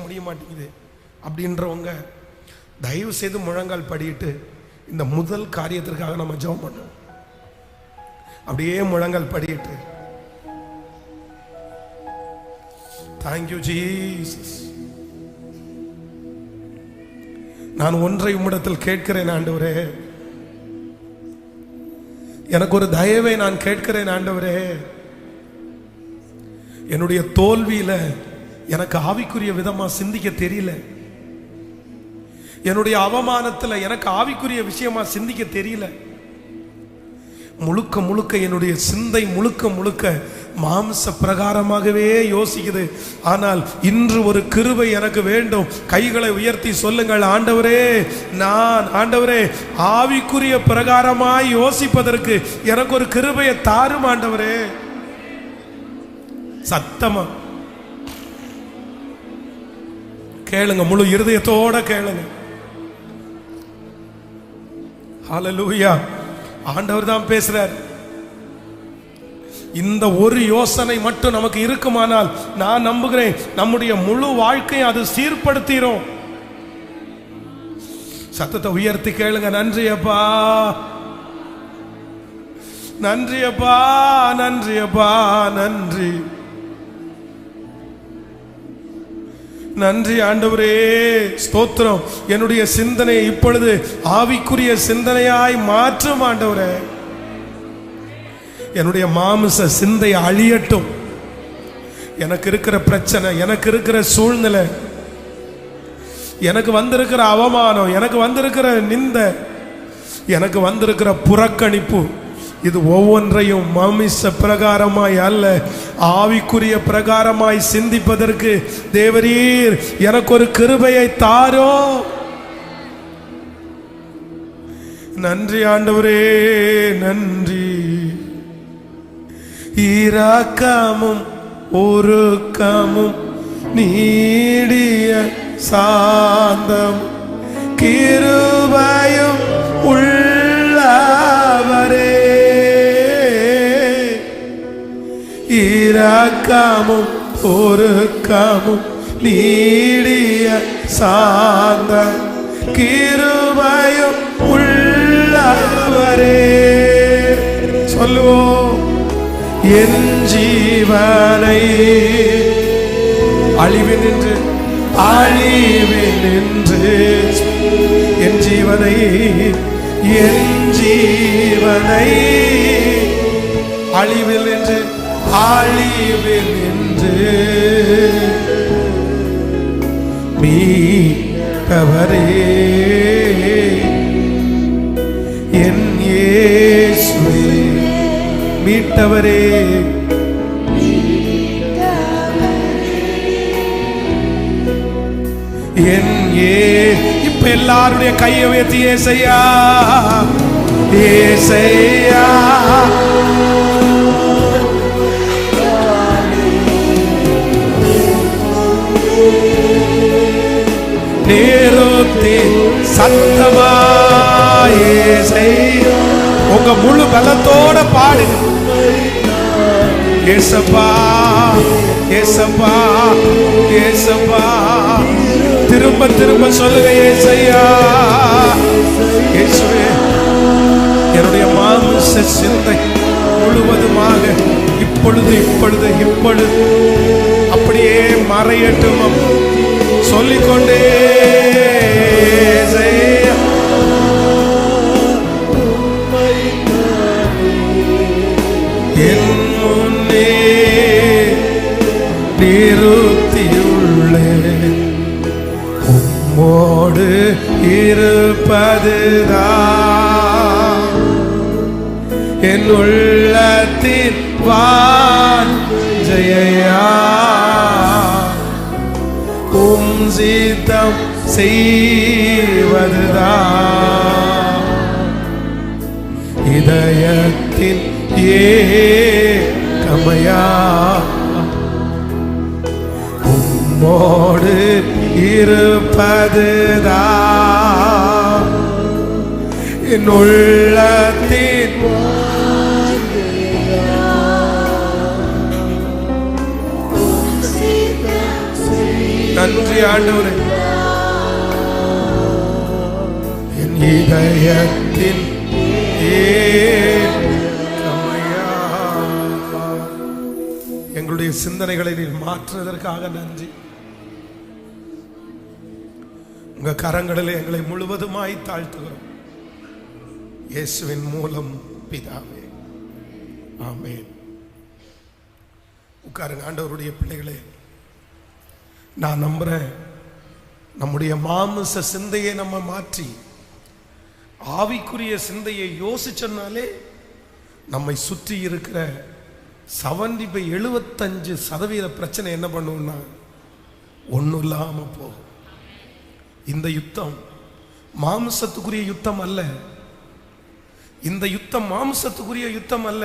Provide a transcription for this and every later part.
முடிய மாட்டேங்குது அப்படின்றவங்க தயவு செய்து முழங்கால் படிட்டு இந்த முதல் காரியத்திற்காக நம்ம ஜெபம் பண்ணோம். அப்படியே முழங்கால் படிட்டு, தேங்க்யூ ஜீசஸ், நான் ஒன்றை உம்மிடத்தில் கேட்கிறேன் ஆண்டவரே, எனக்கு ஒரு தயவை நான் கேட்கிறேன் ஆண்டவரே. என்னுடைய தோல்வியில எனக்கு ஆவிக்குரிய விதமா சிந்திக்க தெரியல, என்னுடைய அவமானத்துல எனக்கு ஆவிக்குரிய விஷயமா சிந்திக்க தெரியல. முழுக்க முழுக்க என்னுடைய சிந்தை முழுக்க முழுக்க மாம்ச பிரகாரமாகவே யோசிக்குது. ஆனால் இன்று ஒரு கிருபை எனக்கு வேண்டும். கைகளை உயர்த்தி சொல்லுங்கள், ஆண்டவரே, நான் ஆண்டவரே ஆவிக்குரிய பிரகாரமாய் யோசிப்பதற்கு எனக்கு ஒரு கிருபையை தாரும் ஆண்டவரே. சத்தமா கேளுங்க, முழு இருதயத்தோட கேளுங்க. ஹல்லேலூயா. ஆண்டவர் தான் பேசுறார். இந்த ஒரு யோசனை மட்டும் நமக்கு இருக்குமானால் நான் நம்புகிறேன் நம்முடைய முழு வாழ்க்கையை அது சீர்படுத்திரும். சத்தத்தை உயர்த்தி கேளுங்க. நன்றி அப்பா, நன்றி அப்பா, நன்றி அப்பா, நன்றி நன்றி ஆண்டவரே, ஸ்தோத்திரம். என்னுடைய சிந்தனை இப்பொழுது ஆவிக்குரிய சிந்தனையாய் மாற்றும் ஆண்டவரே. என்னுடைய மாமிச சிந்தை அழியட்டும். எனக்கு இருக்கிற பிரச்சனை, எனக்கு இருக்கிற சூழ்நிலை, எனக்கு வந்திருக்கிற அவமானம், எனக்கு வந்திருக்கிற நிந்தை, எனக்கு வந்திருக்கிற புறக்கணிப்பு, இது ஒவ்வொன்றையும் மாமிச பிரகாரமாய் அல்ல ஆவிக்குரிய பிரகாரமாய் சிந்திப்பதற்கு தேவரீர் எனக்கு ஒரு கிருபையை தாரோ. நன்றி ஆண்டவரே, நன்றி. இரக்கமும் ஒருக்கமும் நீடிய சாந்தம் கிருபையும் உள்ளவரே, இரக்கமும் ஒருக்கமும் நீடிய சாந்தம் கிருபையும் உள்ளவரே. சொல்லுவோம். என் ஜீவனை அழிவில் நின்று, அழிவில் நின்று, என் ஜீவனை, என் ஜீவனை அழிவில் நின்று, அழிவில் நின்று மீட்டவரே, என் இயேசுவே மீட்டவரே, என் இப்ப எல்லாருடைய கையை உயர்த்தி ஏசையா, ஏசையா, நேருத்தி சத்தமா ஏசையா. உங்க முழு பலத்தோட பாடுங்க. ஏசப்பா, ஏசப்பா, ஏசப்பா. திரும்ப திரும்ப சொல்லுங்க, ஏசையா, இயேசுவே. என்னுடைய மாம்ச சிந்தை முழுவதுமாக இப்பொழுது இப்பொழுது இப்பொழுது அப்படியே மறையட்டும் சொல்லிக்கொண்டே என் முன்னே நிறுத்தியுள்ளே, உம்மோடு இருப்பதுதான் என் உள்ளத்தின் வாஞ்சையா. உம் சித்தம் செய்வதுதான் இதயத்தின் ஏகமையா. உம்மோடு இருப்பதுதான் என் உள்ளத்தின். நன்றி ஹல்லேலூயா ஆண்டவரே. என் இதயத்தில் எங்களுடைய சிந்தனைகளை நீர் மாற்றுவதற்காக நன்றி. உங்க கரங்களில் எங்களை முழுவதுமாய் தாழ்த்துகிறோம் இயேசுவின் மூலம் பிதாவே, ஆமென். உட்காருங்க. ஆண்டவருடைய பிள்ளைகளே, நான் நம்புறேன் நம்முடைய மாமிச சிந்தையை நம்ம மாற்றி ஆவிக்குரிய சிந்தையை யோசிச்சனாலே நம்மை சுற்றி இருக்கிற 75% பிரச்சனை என்ன பண்ணுவோம்னா ஒன்றும் இல்லாம போகும். இந்த யுத்தம் மாம்சத்துக்குரிய யுத்தம் அல்ல. இந்த யுத்தம் மாம்சத்துக்குரிய யுத்தம் அல்ல.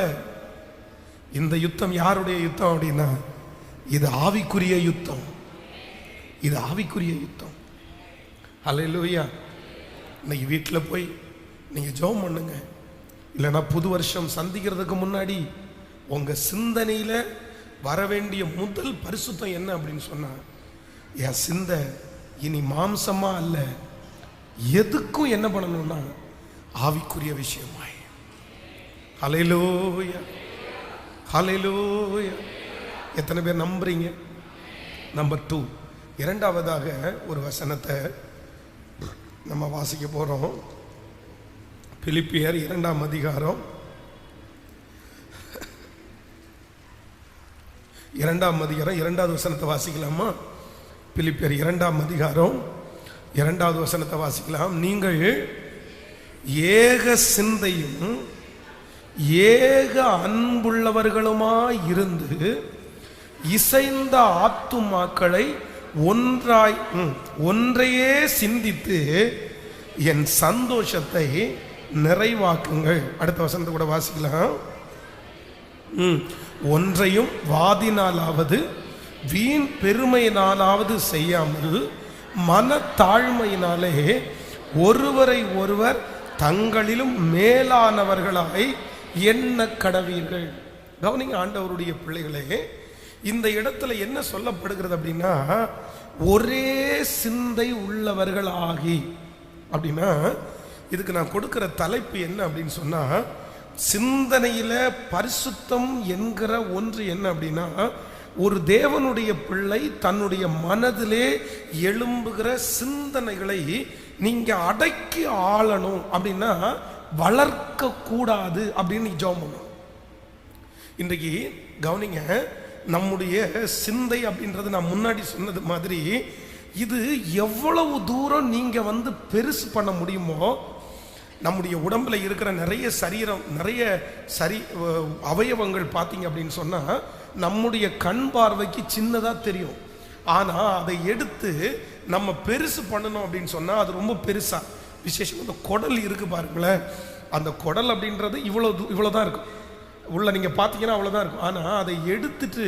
இந்த யுத்தம் யாருடைய யுத்தம் அப்படின்னா இது ஆவிக்குரிய யுத்தம். இது ஆவிக்குரிய யுத்தம். ஹல்லேலூயா. இன்னைக்கு வீட்டில் போய் நீங்க ஜெபம் பண்ணுங்க. இல்லைன்னா புது வருஷம் சந்திக்கிறதுக்கு முன்னாடி உங்க சிந்தனையில வர வேண்டிய முதல் பரிசுத்தம் என்ன அப்படின்னு சொன்னா, என் சிந்தை இனி மாம்சமா அல்ல, எதுக்கும் என்ன பண்ணணும்னா ஆவிக்குரிய விஷயமாய். ஹல்லேலூயா, ஹல்லேலூயா. எத்தனை பேர் நம்புறீங்க? நம்பர் 2, இரண்டாவதாக ஒரு வசனத்தை நம்ம வாசிக்க போறோம். பிலிப்பியர் 2ஆம் அதிகாரம் 2வது வசனத்தை வாசிக்கலாமா? பிலிப்பியர் 2ஆம் அதிகாரம் 2வது வசனத்தை வாசிக்கலாம். நீங்கள் ஏக சிந்தையும் ஏக அன்புள்ளவர்களுமாய் இருந்து இசைந்த ஆத்துமாக்களை ஒன்றையே சிந்தித்து என் சந்தோஷத்தை நிறைவாக்குங்கள். அடுத்த வசனத்தை கூட வாசிக்கலாம். ஒன்றையும் வாதினாலாவது வீண் பெருமையினாலாவது செய்யாமல் மனத்தாழ்மையினாலே ஒருவரை ஒருவர் தங்களிலும் மேலானவர்களாய் எண்ண கடவீர்கள். கவனிங்க ஆண்டவருடைய பிள்ளைகளே, இந்த இடத்துல என்ன சொல்லப்படுகிறது அப்படின்னா ஒரே சிந்தை உள்ளவர்கள் ஆகி. அப்படின்னா இதுக்கு நான் கொடுக்கிற தலைப்பு என்ன அப்படின்னு சொன்னா, சிந்தனையில பரிசுத்தம் என்கிற ஒன்று என்ன அப்படின்னா, ஒரு தேவனுடைய பிள்ளை தன்னுடைய மனதிலே எழும்புகிற சிந்தனைகளை நீங்க அடக்கி ஆளணும் அப்படின்னா வளர்க்க கூடாது அப்படின்னு ஜெபம் பண்ணணும். இன்றைக்கு கவனிங்க, நம்முடைய சிந்தை அப்படின்றது நான் முன்னாடி சொன்னது மாதிரி இது எவ்வளவு தூரம் நீங்க பெருசு பண்ண முடியுமோ. நம்முடைய உடம்புல இருக்கிற நிறைய அவயவங்கள் பார்த்தீங்க அப்படின்னு சொன்னா நம்முடைய கண் பார்வைக்கு சின்னதா தெரியும். ஆனா அதை எடுத்து நம்ம பெருசு பண்ணணும் அப்படின்னு சொன்னா அது ரொம்ப பெருசா. விசேஷம் அந்த குடல் இருக்கு பாருங்களேன். அந்த குடல் அப்படின்றது இவ்வளவுதான் இருக்கும். உள்ள நீங்க பாத்தீங்கன்னா அவ்வளவுதான் இருக்கும். ஆனா அதை எடுத்துட்டு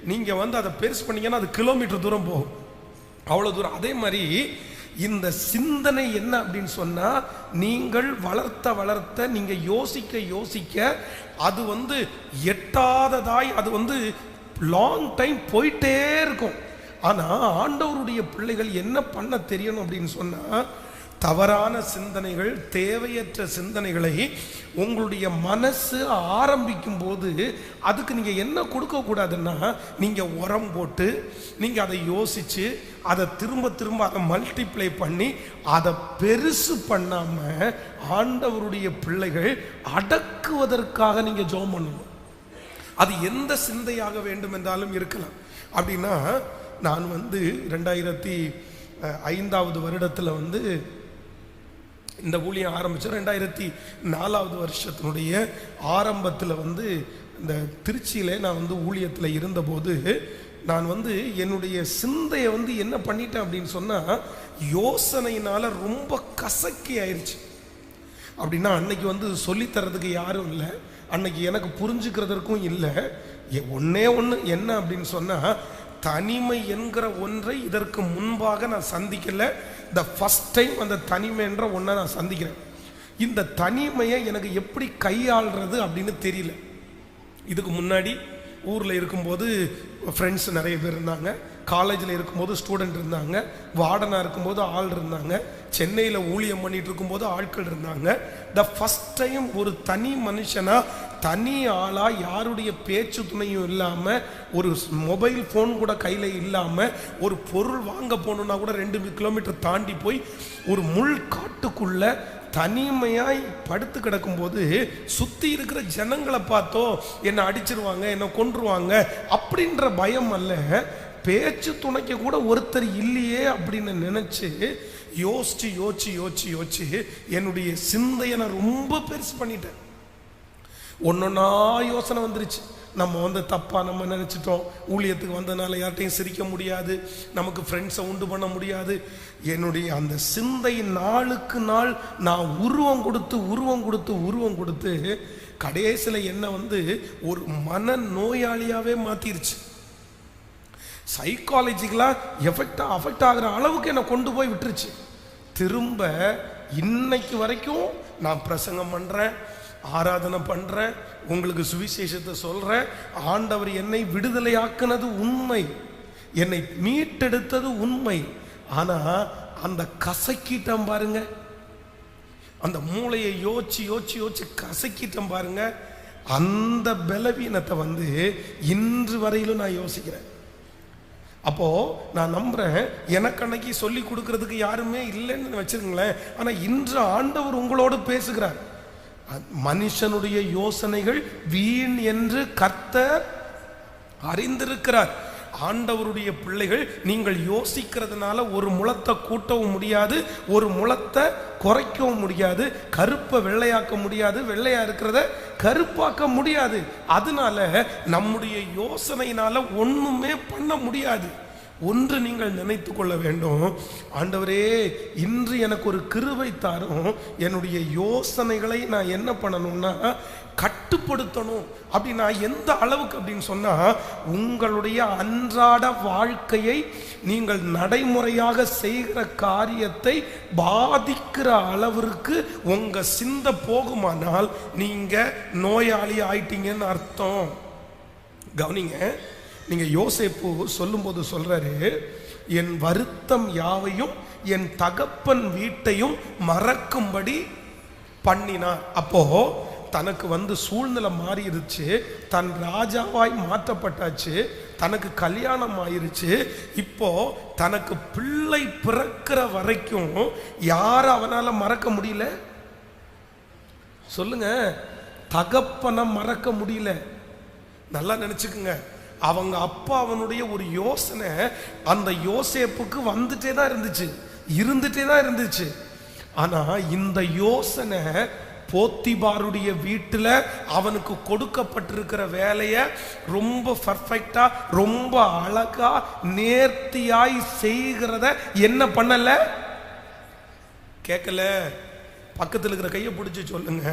நீங்க அதை பெருசு பண்ணீங்கன்னா அது கிலோமீட்டர் தூரம் போகும். அவ்வளவு தூரம். அதே மாதிரி இந்த சிந்தனை என்ன அப்படின்னு சொன்னா, நீங்கள் வளர்த்த நீங்க யோசிக்க அது எட்டாததாய் அது லாங் டைம் போயிட்டே இருக்கும். ஆனா ஆண்டவருடைய பிள்ளைகள் என்ன பண்ண தெரியணும் அப்படின்னு சொன்னா, தவறான சிந்தனைகள், தேவையற்ற சிந்தனைகளை உங்களுடைய மனசு ஆரம்பிக்கும் போது அதுக்கு நீங்க என்ன கொடுக்க கூடாதுன்னா, நீங்க உரம் போட்டு நீங்க அதை யோசிச்சு அதை திரும்ப அதை மல்டிப்ளை பண்ணி அதை பெருசு பண்ணாம ஆண்டவருடைய பிள்ளைகள் அடக்குவதற்காக நீங்க ஜெபம் பண்ணணும். அது எந்த சிந்தையாக வேண்டும் என்றாலும் இருக்கலாம். அப்படின்னா நான் 2005வது வருடத்துல இந்த ஊழியம் ஆரம்பிச்சேன். 2004வது வருஷத்தினுடைய ஆரம்பத்தில் இந்த திருச்சியில நான் ஊழியத்தில் இருந்தபோது நான் என்னுடைய சிந்தையை என்ன பண்ணிட்டேன் அப்படின்னு சொன்னா, யோசனையினால ரொம்ப கசக்கி ஆயிடுச்சு. அப்படின்னா அன்னைக்கு சொல்லித்தரதுக்கு யாரும் இல்லை, அன்னைக்கு எனக்கு புரிஞ்சுக்கிறதுக்கும் இல்லை. ஒன்னே ஒன்று என்ன அப்படின்னு சொன்னா, தனிமை என்கிற ஒன்றை இதற்கு முன்பாக நான் சந்திக்கல. த ஃபர்ஸ்ட் டைம் அந்த தனிமை என்ற ஒன்றை நான் சந்திக்கிறேன். இந்த தனிமையை எனக்கு எப்படி கையாளுறது அப்படின்னு தெரியல. இதுக்கு முன்னாடி ஊரில் இருக்கும்போது ஃப்ரெண்ட்ஸ் நிறைய பேர் இருந்தாங்க, காலேஜில் இருக்கும்போது ஸ்டூடெண்ட் இருந்தாங்க, வார்டனாக இருக்கும்போது ஆள் இருந்தாங்க, சென்னையில் ஊழியம் பண்ணிட்டு இருக்கும்போது ஆட்கள் இருந்தாங்க. த ஃபஸ்ட் டைம் ஒரு தனி மனுஷனா, தனி ஆளா, யாருடைய பேச்சு துணையும் இல்லாம, ஒரு மொபைல் ஃபோன் கூட கையில் இல்லாம, ஒரு பொருள் வாங்க போகணுன்னா கூட 2 கிலோமீட்டர் தாண்டி போய் ஒரு முள் காட்டுக்குள்ள தனிமையாய் படுத்து கிடக்கும்போது சுத்தி இருக்கிற ஜனங்களை பார்த்தோ என்னை அடிச்சிருவாங்க, என்னை கொன்றுவாங்க அப்படின்ற பயம் அல்ல, பேச்சு துணைக்க கூட ஒருத்தர் இல்லையே அப்படின்னு நினைச்சு யோசிச்சு யோசிச்சு யோசிச்சு யோசிச்சு என்னுடைய சிந்தையை நான் ரொம்ப பெருசு பண்ணிட்டேன். ஒன்னொன்னா யோசனை வந்துருச்சு. நம்ம தப்பா நம்ம நினைச்சிட்டோம், ஊழியத்துக்கு வந்ததுனால யார்ட்டையும் சிரிக்க முடியாது, நமக்கு ஃப்ரெண்ட்ஸை உண்டு பண்ண முடியாது. என்னுடைய அந்த சிந்தை நாளுக்கு நாள் நான் உருவம் கொடுத்து கடைசியில் என்ன ஒரு மன நோயாளியாவே மாத்திருச்சு. சைக்காலஜிக்கலாக அஃபெக்ட் ஆகிற அளவுக்கு என்னை கொண்டு போய் விட்டுருச்சு. திரும்ப இன்னைக்கு வரைக்கும் நான் பிரசங்கம் பண்ணுறேன், ஆராதனை பண்ணுறேன், உங்களுக்கு சுவிசேஷத்தை சொல்கிறேன். ஆண்டவர் என்னை விடுதலையாக்குனது உண்மை, என்னை மீட்டெடுத்தது உண்மை. ஆனால் அந்த கசக்கிட்டம் பாருங்க, அந்த மூளையை யோசிச்சு கசக்கிட்டம் பாருங்க. அந்த பலவீனத்தை இன்று வரையிலும் நான் யோசிக்கிறேன். அப்போ நான் நம்புறேன், எனக்கு அன்னைக்கு சொல்லி கொடுக்கறதுக்கு யாருமே இல்லைன்னு வச்சிருங்களேன். ஆனா இன்று ஆண்டவர் உங்களோடு பேசுகிறார். மனுஷனுடைய யோசனைகள் வீண் என்று கர்த்தர் அறிந்திருக்கிறார். ஆண்டவருடைய பிள்ளைகள், நீங்கள் யோசிக்கிறதுனால ஒரு முளத்தை கூட்டவும் முடியாது, ஒரு முளத்தை குறைக்கவும் முடியாது, கருப்பை வெள்ளையாக்க முடியாது, வெள்ளையா இருக்கிறத கருப்பாக்க முடியாது. அதனால நம்முடைய யோசனையினால ஒண்ணுமே பண்ண முடியாது. ஒன்று நீங்கள் நினைத்து கொள்ள வேண்டும், ஆண்டவரே இன்று எனக்கு ஒரு கிருபை தாரும், என்னுடைய யோசனைகளை நான் என்ன பண்ணணும்னா கட்டுப்படுத்தணும். அப்படின்னா எந்த அளவுக்கு அப்படின்னு சொன்னா, உங்களுடைய அன்றாட வாழ்க்கையை நீங்கள் நடைமுறையாக செய்கிற காரியத்தை பாதிக்கிற அளவிற்கு உங்க சிந்தை போகுமானால் நீங்க நோயாளி ஆயிட்டீங்கன்னு அர்த்தம். கவனிங்க, நீங்க யோசேப்பு சொல்லும்போது சொல்றாரு, என் வருத்தம் யாவையும் என் தகப்பன் வீட்டையும் மறக்கும்படி பண்ணினார். அப்போ தனக்கு சூழ்நிலை மாறிடுச்சு, தன் ராஜாவாய் மாற்றப்பட்டாச்சு, தனக்கு கல்யாணம் ஆயிருச்சு. இப்போ தனக்கு பிள்ளை பிறக்கிற வரைக்கும் யார அவனால மறக்க முடியல? சொல்லுங்க, தகப்பனை மறக்க முடியல. நல்லா நினைச்சுக்குங்க, அவங்க அப்பா அவனுடைய ஒரு யோசனை அந்த யோசேப்புக்கு இருந்துட்டே தான் இருந்துச்சு. ஆனா இந்த யோசனை போத்திபாருடைய வீட்டுல அவனுக்கு கொடுக்கப்பட்டிருக்கிற வேலையை ரொம்ப பர்ஃபெக்டா, ரொம்ப அழகா, நேர்த்தியாய் செய்கிறத என்ன பண்ணல? கேட்கல. பக்கத்தில் இருக்கிற கையை பிடிச்சு சொல்லுங்க,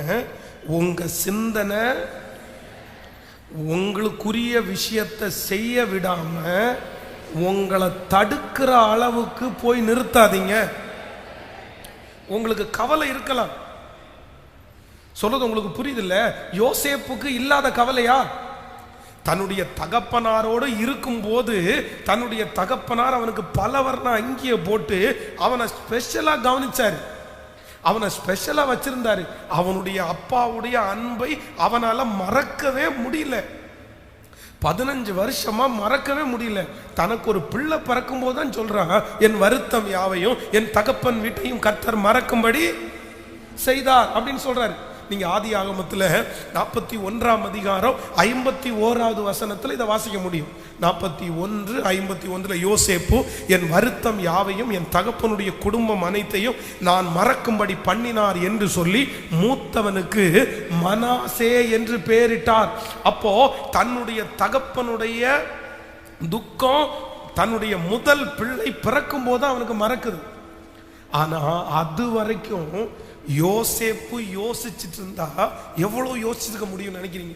உங்க சிந்தனை உங்களுக்குரிய விஷயத்தை செய்ய விடாம உங்களை தடுக்கிற அளவுக்கு போய் நிறுத்தாதீங்க. உங்களுக்கு கவலை இருக்கலாம், சொல்றது உங்களுக்கு புரியுது இல்ல? யோசேப்புக்கு இல்லாத கவலையா? தன்னுடைய தகப்பனாரோடு இருக்கும் போது தன்னுடைய தகப்பனார் அவனுக்கு பல வர்ண அங்கிய போட்டு அவனை ஸ்பெஷலா கவனிச்சாரு, அவனை ஸ்பெஷலா வச்சிருந்தாரு. அவனுடைய அப்பாவுடைய அன்பை அவனால மறக்கவே முடியல. 15 வருஷமா மறக்கவே முடியல. தனக்கு ஒரு பிள்ளை பிறக்கும் போதுதான் சொல்றான், என் வருத்தம் யாவையும் என் தகப்பன் வீட்டையும் கர்த்தர் மறக்கும்படி செய்தார் அப்படின்னு சொல்றாரு. நீங்க ஆதி ஆகமத்துல 41ஆம் அதிகாரம் 51வது வசனத்துல இதை வாசிக்க முடியும். 41:51 யோசேப்பு என் வருத்தம் யாவையும் என் தகப்பனுடைய குடும்பம் அனைத்தையும் நான் மறக்கும்படி பண்ணினார் என்று சொல்லி மூத்தவனுக்கு மனாசே என்று பெயரிட்டார். அப்போ தன்னுடைய தகப்பனுடைய துக்கம் தன்னுடைய முதல் பிள்ளை பிறக்கும் போது அவனுக்கு மறக்குது. ஆனா அது வரைக்கும் யோசேப்பு யோசிச்சுட்டு இருந்தா எவ்வளவு யோசிச்சுக்க முடியும் நினைக்கிறீங்க?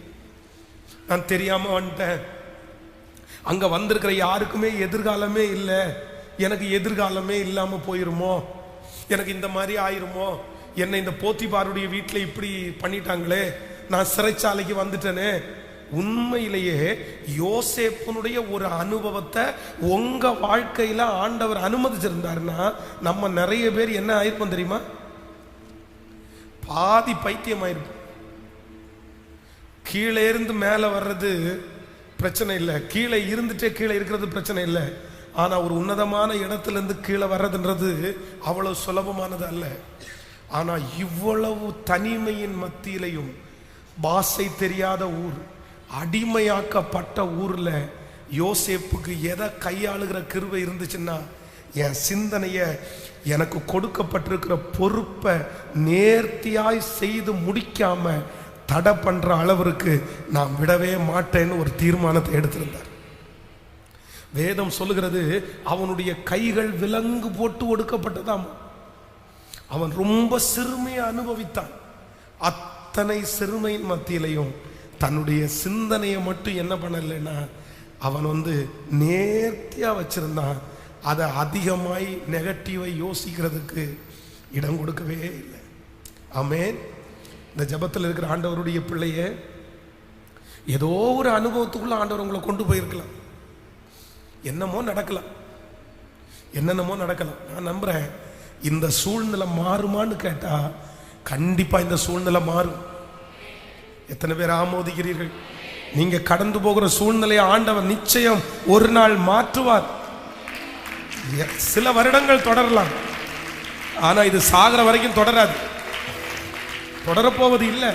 நான் தெரியாம வந்துட்டேன், அங்க வந்திருக்கிற யாருக்குமே எதிர்காலமே இல்லை, எனக்கு எதிர்காலமே இல்லாம போயிருமோ, எனக்கு இந்த மாதிரி ஆயிருமோ, என்னை இந்த போத்திபாருடைய வீட்டில் இப்படி பண்ணிட்டாங்களே, நான் சிறைச்சாலைக்கு வந்துட்டேனே, உண்மையிலேயே யோசேப்புனுடைய ஒரு அனுபவத்தை உங்க வாழ்க்கையில ஆண்டவர் அனுமதிச்சிருந்தாருன்னா நம்ம நிறைய பேர் என்ன ஆயிருப்போம் தெரியுமா? பாதி பைத்தியம் ஆயிருப்போம். கீழே இருந்து மேலே வர்றது பிரச்சனை இல்லை, கீழே இருந்துட்டே கீழே இருக்கிறது பிரச்சனை இல்லை. ஆனா ஒரு உன்னதமான இடத்துல இருந்து கீழே வர்றதுன்றது அவ்வளவு சுலபமானது அல்ல. ஆனா இவ்வளவு தனிமையின் மத்தியிலையும், பாஷை தெரியாத ஊர், அடிமையாக்கப்பட்ட ஊர்ல யோசேப்புக்கு எதை கையாளுகிற கிருபை இருந்துச்சுன்னா, என் சிந்தனைய எனக்கு கொடுக்கப்பட்டிருக்கிற பொறுப்பை நேர்த்தியாய் செய்து முடிக்காம தடை பண்ற அளவிற்கு நான் விடவே மாட்டேன்னு ஒரு தீர்மானத்தை எடுத்திருந்தார். வேதம் சொல்லுகிறது, அவனுடைய கைகள் விலங்கு போட்டு ஒடுக்கப்பட்டதாம். அவன் ரொம்ப சிறுமையை அனுபவித்தான். அத்தனை சிறுமையின் மத்தியிலையும் தன்னுடைய சிந்தனையை மட்டும் என்ன பண்ணலைன்னா, அவன் நேர்த்தியா வச்சிருந்தான். அதை அதிகமாய் நெகட்டிவை யோசிக்கிறதுக்கு இடம் கொடுக்கவே இல்லை. ஆமென். இந்த ஜபத்தில் இருக்கிற ஆண்டவருடைய பிள்ளையே, ஏதோ ஒரு அனுபவத்துக்குள்ள ஆண்டவர் உங்களை கொண்டு போயிருக்கலாம். என்னமோ நடக்கலாம், என்னென்னமோ நடக்கலாம். நான் நம்புறேன் இந்த சூழ்நிலை மாறுமான்னு கேட்டா கண்டிப்பா இந்த சூழ்நிலை மாறும். எத்தனை பேர் ஆமோதிக்கிறீர்கள்? நீங்க கடந்து போகிற சூழ்நிலையை ஆண்டவர் நிச்சயம் ஒரு நாள் மாற்றுவார். சில வருடங்கள் தொடரலாம், ஆனா இது சாகிற வரைக்கும் தொடராது, தொடரப்போவது இல்லை.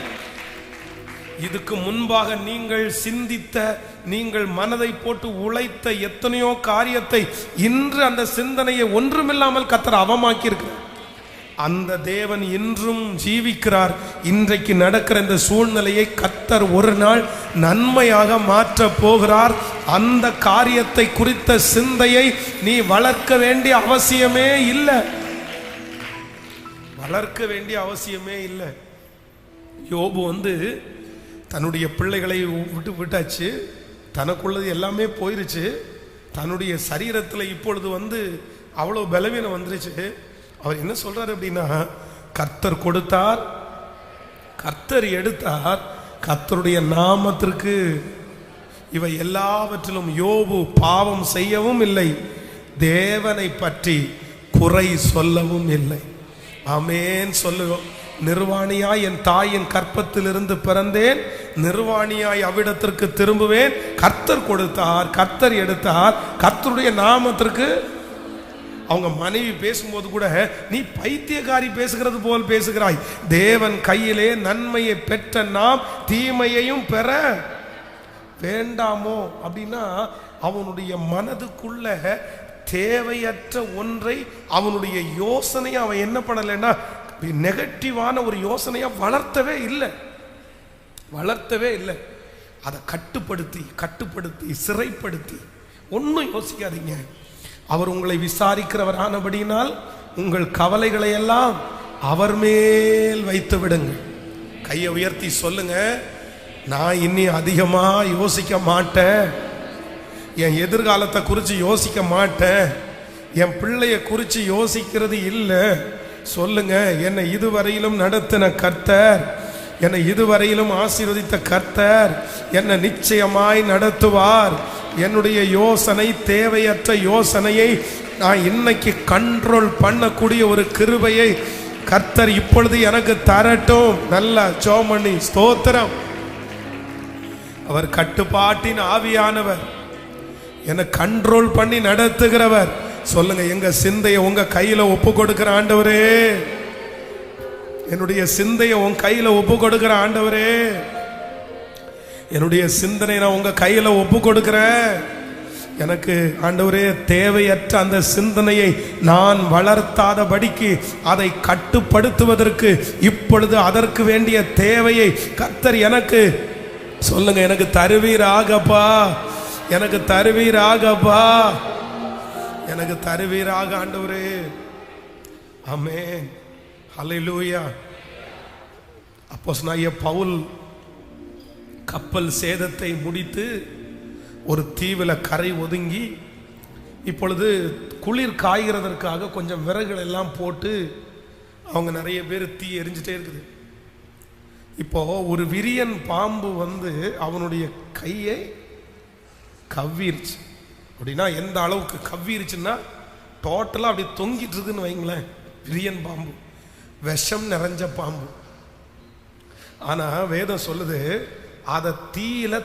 இதுக்கு முன்பாக நீங்கள் சிந்தித்த, நீங்கள் மனதை போட்டு உழைத்த எத்தனையோ காரியத்தை இன்று அந்த சிந்தனையை ஒன்றுமில்லாமல் கர்த்தர் அவமாக்கி இருக்கிறார். அந்த தேவன் இன்றும் ஜீவிக்கிறார். இன்றைக்கு நடக்கிற இந்த சூழ்நிலையை கர்த்தர் ஒரு நாள் நன்மையாக மாற்ற போகிறார். அந்த காரியத்தை குறித்த சிந்தையை நீ வளர்க்க வேண்டிய அவசியமே இல்லை, வளர்க்க வேண்டிய அவசியமே இல்லை. யோபு தன்னுடைய பிள்ளைகளை விட்டாச்சு, தனக்குள்ளது எல்லாமே போயிருச்சு, தன்னுடைய சரீரத்தில் இப்பொழுது அவ்வளோ பலவீனம் வந்துருச்சு. அவர் என்ன சொல்றாரு அப்படின்னா, கர்த்தர் கொடுத்தார், கர்த்தர் எடுத்தார், கர்த்தருடைய நாமத்திற்கு இவை எல்லாவற்றிலும் யோபு பாவம் செய்யவும் இல்லை, தேவனை பற்றி குறை சொல்லவும் இல்லை. ஆமென் சொல்லுவோம். நிர்வாணியாய் என் தாயின் கற்பத்திலிருந்து பிறந்தேன், நிர்வாணியாய் அவ்விடத்திற்கு திரும்புவேன். கர்த்தர் கொடுத்தார், கர்த்தர் எடுத்தார், கர்த்தருடைய நாமத்திற்கு. அவங்க மனைவி பேசும்போது கூட, நீ பைத்தியக்காரி பேசுகிறது போல் பேசுகிறாய், தேவன் கையிலே நன்மையை பெற்ற நாம் தீமையையும் பெற வேண்டாமோ அப்படின்னா, அவனுடைய மனதுக்குள்ள தேவையற்ற ஒன்றை, அவனுடைய யோசனையை அவன் என்ன பண்ணலைன்னா நெகட்டிவான ஒரு யோசனையை வளர்த்தவே இல்லை, வளர்த்தவே இல்லை. அதை கட்டுப்படுத்தி கட்டுப்படுத்தி சிறைப்படுத்தி ஒன்றும் யோசிக்காதீங்க. அவர் உங்களை விசாரிக்கிறவரானபடியினால் உங்கள் கவலைகளை எல்லாம் அவர் மேல் வைத்து விடுங்கள். கையை உயர்த்தி சொல்லுங்க, நான் இன்னி அதிகமா யோசிக்க மாட்டேன், என் எதிர்காலத்தை குறித்து யோசிக்க மாட்டேன், என் பிள்ளைய குறித்து யோசிக்கிறது இல்லை. சொல்லுங்க, என்னை இதுவரையிலும் நடத்தின கர்த்தர், என்னை இதுவரையிலும் ஆசீர்வதித்த கர்த்தர் என்னை நிச்சயமாய் நடத்துவார். என்னுடைய யோசனை, தேவையற்ற யோசனையை நான் இன்னைக்கு கண்ட்ரோல் பண்ணக்கூடிய ஒரு கிருபையை கர்த்தர் இப்பொழுது எனக்கு தரட்டும். நல்லா சோமணி ஸ்தோத்திரம். அவர் கட்டுப்பாட்டின் ஆவியானவர், என்னை கண்ட்ரோல் பண்ணி நடத்துகிறவர். சொல்லுங்க, எங்க சிந்தையை உங்க கையில ஒப்பு கொடுக்கிற ஆண்டவரே, என்னுடைய சிந்தையை உங்க கையில ஒப்பு கொடுக்கிற ஆண்டவரே, என்னுடைய சிந்தனை நான் உங்க கையில ஒப்பு கொடுக்கிறேன். எனக்கு ஆண்டவரே தேவையற்ற அந்த சிந்தனையை நான் வளர்த்தாதபடிக்கு அதை கட்டுப்படுத்துவதற்கு இப்பொழுது அதற்கு வேண்டிய தேவையை கர்த்தர் எனக்கு சொல்லுங்க, எனக்கு தருவீராகப்பா, எனக்கு தருவீராகப்பா, எனக்கு தருவீராக ஆண்டவரே. ஆமென், ஹல்லேலூயா. அப்போஸ்தலனாகிய பவுல் கப்பல் சேதத்தை முடித்து ஒரு தீவில் கரை ஒதுங்கி இப்பொழுது குளிர் காய்கிறதற்காக கொஞ்சம் விறகுகள் எல்லாம் போட்டு அவங்க நிறைய பேர் தீ எரிஞ்சிட்டே இருக்குது. இப்போ ஒரு விரியன் பாம்பு வந்து அவனுடைய கையை கவ்விருச்சு அப்படின்னா, எந்த அளவுக்கு கவ்விருச்சுன்னா டோட்டலாக அப்படி தொங்கிட்டு இருக்குன்னு வைங்களேன். விரியன் பாம்பு விஷம் நிறைஞ்ச பாம்பு. ஆனால் வேதம் சொல்லுது, அதை தீயில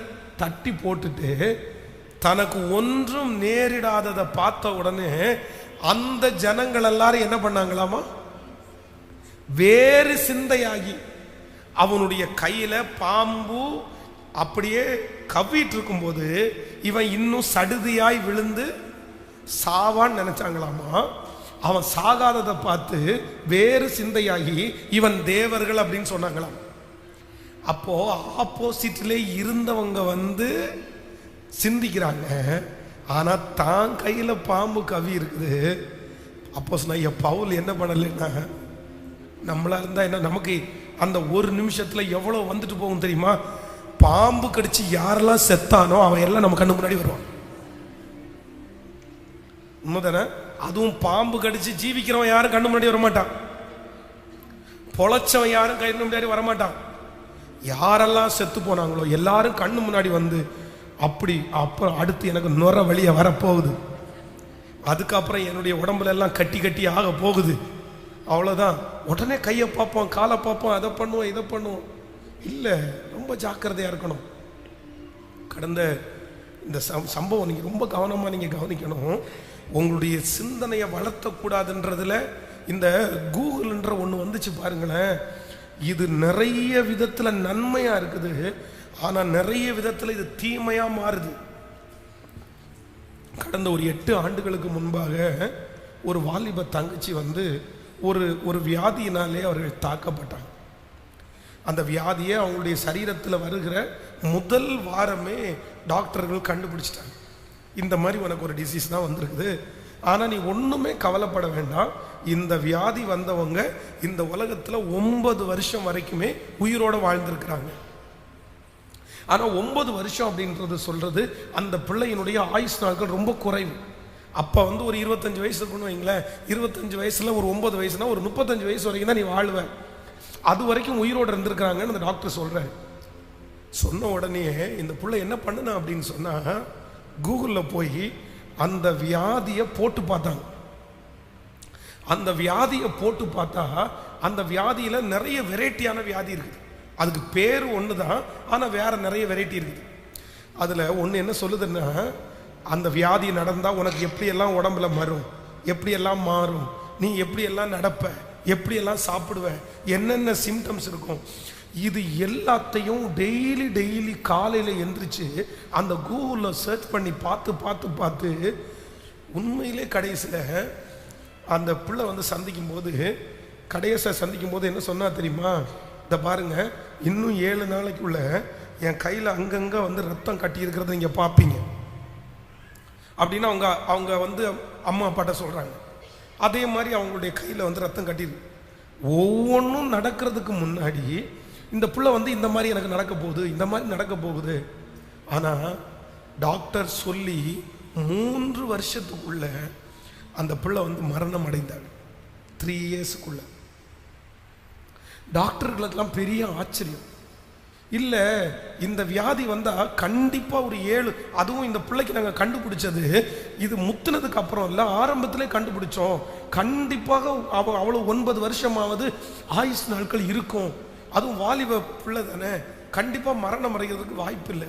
தட்டி போட்டுட்டு தனக்கு ஒன்றும் நேரிடாததை பார்த்த உடனே அந்த ஜனங்கள் எல்லாரும் என்ன பண்ணாங்களாமா, வேறு சிந்தையாகி அவனுடைய கையில பாம்பு அப்படியே கவ்விட்டு இருக்கும்போது இவன் இன்னும் சடுதியாய் விழுந்து சாவான்னு நினைச்சாங்களாமா. அவன் சாகாததை பார்த்து வேறு சிந்தையாகி இவன் தேவர்கள் அப்படின்னு சொன்னாங்களாம். அப்போ ஆப்போசிட்ல இருந்தவங்க வந்து சிந்திக்கிறாங்க, ஆனா தான் கையில பாம்பு கவி இருக்குது. அப்போ சொன்ன பவுல் என்ன பண்ணலைன்னா, நம்மளா இருந்தா என்ன, நமக்கு அந்த ஒரு நிமிஷத்துல எவ்வளவு வந்துட்டு போகும் தெரியுமா? பாம்பு கடிச்சு யாரெல்லாம் செத்தானோ அவன் எல்லாம் நம்ம கண்ணு முன்னாடி வருவான். உண்மைதானே? அதுவும் பாம்பு கடிச்சு ஜீவிக்கிறவன் யாரும் கண்ணு முன்னாடி வரமாட்டான், பொழைச்சவன் யாரும் கண்ணு முன்னாடி வரமாட்டான். யாரெல்லாம் செத்து போனாங்களோ எல்லாரும் கண்ணு முன்னாடி வந்து அப்படி, அப்புறம் அடுத்து எனக்கு நுர வழிய வரப்போகுது, அதுக்கப்புறம் என்னுடைய உடம்புல எல்லாம் கட்டி கட்டி ஆக போகுது, அவ்வளோதான். உடனே கையை பார்ப்போம், காலை பார்ப்போம், அதை பண்ணுவோம், இதை பண்ணுவோம். இல்லை, ரொம்ப ஜாக்கிரதையாக இருக்கணும். கடந்த இந்த சம்பவம் நீங்கள் ரொம்ப கவனமாக நீங்கள் கவனிக்கணும். உங்களுடைய சிந்தனையை வளர்த்தக்கூடாதுன்றதுல இந்த கூகுள்ன்ற ஒன்று வந்துச்சு பாருங்களேன். இது நிறைய விதத்தில் நன்மையாக இருக்குது, ஆனால் நிறைய விதத்தில் இது தீமையாக மாறுது. கடந்த ஒரு 8 ஆண்டுகளுக்கு முன்பாக ஒரு வாலிப தங்கச்சி வந்து ஒரு வியாதியினாலே அவர்கள் தாக்கப்பட்டாங்க. அந்த வியாதியை அவங்களுடைய சரீரத்தில் வருகிற முதல் வாரமே டாக்டர்கள் கண்டுபிடிச்சிட்டாங்க. இந்த மாதிரி உனக்கு ஒரு டிசீஸ் தான் வந்திருக்குது, ஆனால் நீ ஒன்றுமே கவலைப்பட வேண்டாம். இந்த வியாதி வந்தவங்க இந்த உலகத்தில் 9 வருஷம் வரைக்குமே உயிரோடு வாழ்ந்திருக்கிறாங்க. ஆனால் 9 வருஷம் அப்படின்றது சொல்றது அந்த பிள்ளையினுடைய ஆயுஷ் நாட்கள் ரொம்ப குறைவு. அப்போ வந்து ஒரு 25 வயசு இருக்குன்னு வைங்களேன். 25 வயசுல ஒரு 9 வயசுனா ஒரு 35 வயசு வரைக்கும் தான் நீ வாழ்வ. அது வரைக்கும் உயிரோடு இருந்திருக்கிறாங்கன்னு அந்த டாக்டர் சொல்றாரு. சொன்ன உடனே இந்த பிள்ளை என்ன பண்ணுனா அப்படின்னு சொன்னா, கூகுளில் போய் அந்த வியாதியை போட்டு பார்த்தாங்க. அந்த வியாதியை போட்டு பார்த்தா அந்த வியாதியில நிறைய வெரைட்டியான வியாதி இருக்குது. அதுக்கு பேர் ஒன்று தான், ஆனால் வேற நிறைய வெரைட்டி இருக்குது. அதில் ஒன்று என்ன சொல்லுதுன்னா, அந்த வியாதி நடந்தால் உனக்கு எப்படியெல்லாம் உடம்புல வரும், எப்படியெல்லாம் மாறும், நீ எப்படியெல்லாம் நடப்ப, எப்படியெல்லாம் சாப்பிடுவ, என்னென்ன சிம்டம்ஸ் இருக்கும், இது எல்லாத்தையும் டெய்லி காலையில் எந்திரிச்சு அந்த கூகுளில் சர்ச் பண்ணி பார்த்து உண்மையிலே கடைசியில் அந்த பிள்ளை வந்து சந்திக்கும் போது என்ன சொன்னா தெரியுமா? இதை பாருங்க, இன்னும் 7 நாளைக்குள்ள என் கையில் அங்கங்கே வந்து ரத்தம் கட்டி இருக்கிறத நீங்கள் பார்ப்பீங்க அப்படின்னு அவங்க வந்து அம்மா அப்பாட்ட சொல்கிறாங்க. அதே மாதிரி அவங்களுடைய கையில் வந்து ரத்தம் கட்டியிருக்கு. ஒவ்வொன்றும் நடக்கிறதுக்கு முன்னாடி இந்த பிள்ளை வந்து இந்த மாதிரி எனக்கு நடக்க போகுது, இந்த மாதிரி நடக்க போகுது. ஆனால் டாக்டர் சொல்லி 3 வருஷத்துக்குள்ள அந்த பிள்ளை வந்து மரணம் அடைந்தாங்க. 3 இயர்ஸுக்குள்ள. டாக்டர்களுக்கெல்லாம் பெரிய ஆச்சரியம். இல்லை, இந்த வியாதி வந்தால் கண்டிப்பாக ஒரு 7, அதுவும் இந்த பிள்ளைக்கு நாங்கள் கண்டுபிடிச்சது இது முத்துனதுக்கு அப்புறம் இல்லை, ஆரம்பத்திலே கண்டுபிடிச்சோம். கண்டிப்பாக அவ்வளோ 9 வருஷமாவது ஆயுஷ் நாட்கள் இருக்கும். அதுவும் வாலிப பிள்ளை தானே, கண்டிப்பாக மரணம் அடைகிறதுக்கு வாய்ப்பு இல்லை.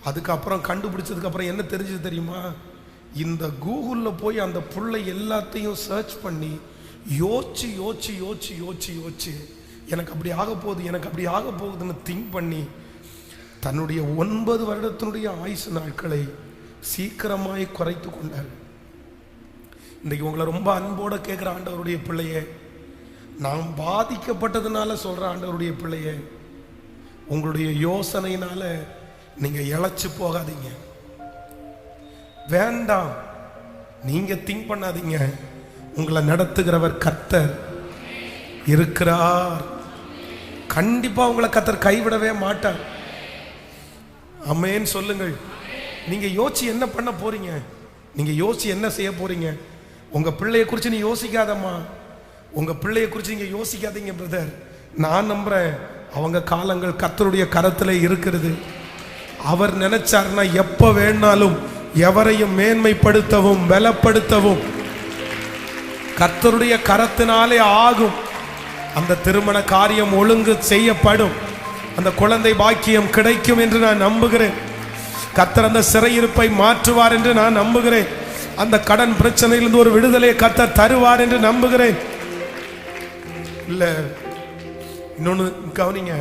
அதுக்கப்புறம் கண்டுபிடிச்சதுக்கப்புறம் என்ன தெரிஞ்சது தெரியுமா? இந்த கூகுளில் போய் அந்த பிள்ளை எல்லாத்தையும் சர்ச் பண்ணி யோசிச்சு எனக்கு அப்படி ஆக போகுதுன்னு திங்க் பண்ணி தன்னுடைய 9 வருடத்தினுடைய ஆயுசு நாட்களை சீக்கிரமாய் குறைத்து கொண்டார். இன்றைக்கு உங்களை ரொம்ப அன்போட கேட்குற ஆண்டவருடைய பிள்ளையே, நான் பாதிக்கப்பட்டதுனால சொல்ற ஆண்டவருடைய பிள்ளையே, உங்களுடைய யோசனையினால நீங்க இழைச்சு போகாதீங்க. வேண்டாம், நீங்க திங்க் பண்ணாதீங்க. உங்களை நடத்துகிறவர் கர்த்தர் இருக்கிறார். கண்டிப்பா உங்களை கர்த்தர் கைவிடவே மாட்டார். ஆமென் சொல்லுங்கள். நீங்க யோசிச்சு என்ன பண்ண போறீங்க? நீங்க யோசிச்சு என்ன செய்ய போறீங்க? உங்க பிள்ளைய குறித்து நீ யோசிக்காதம்மா. உங்க பிள்ளைய குறித்து நீங்க யோசிக்காதீங்க பிரதர். நான் நம்புறேன் அவங்க காலங்கள் கர்த்தருடைய கரத்தில் இருக்கிறது. அவர் நினைச்சார்னா எப்ப வேணாலும் எவரையும் மேன்மைப்படுத்தவும் பலப்படுத்தவும் கர்த்தருடைய கரத்தினாலே ஆகும். அந்த திருமண காரியம் ஒழுங்கு செய்யப்படும். அந்த குழந்தை பாக்கியம் கிடைக்கும் என்று நான் நம்புகிறேன். கர்த்தர் அந்த சிறையிருப்பை மாற்றுவார் என்று நான் நம்புகிறேன். அந்த கடன் பிரச்சனையிலிருந்து ஒரு விடுதலையை கர்த்தர் தருவார் என்று நம்புகிறேன். இல்ல இன்னொன்னு கவனிங்க,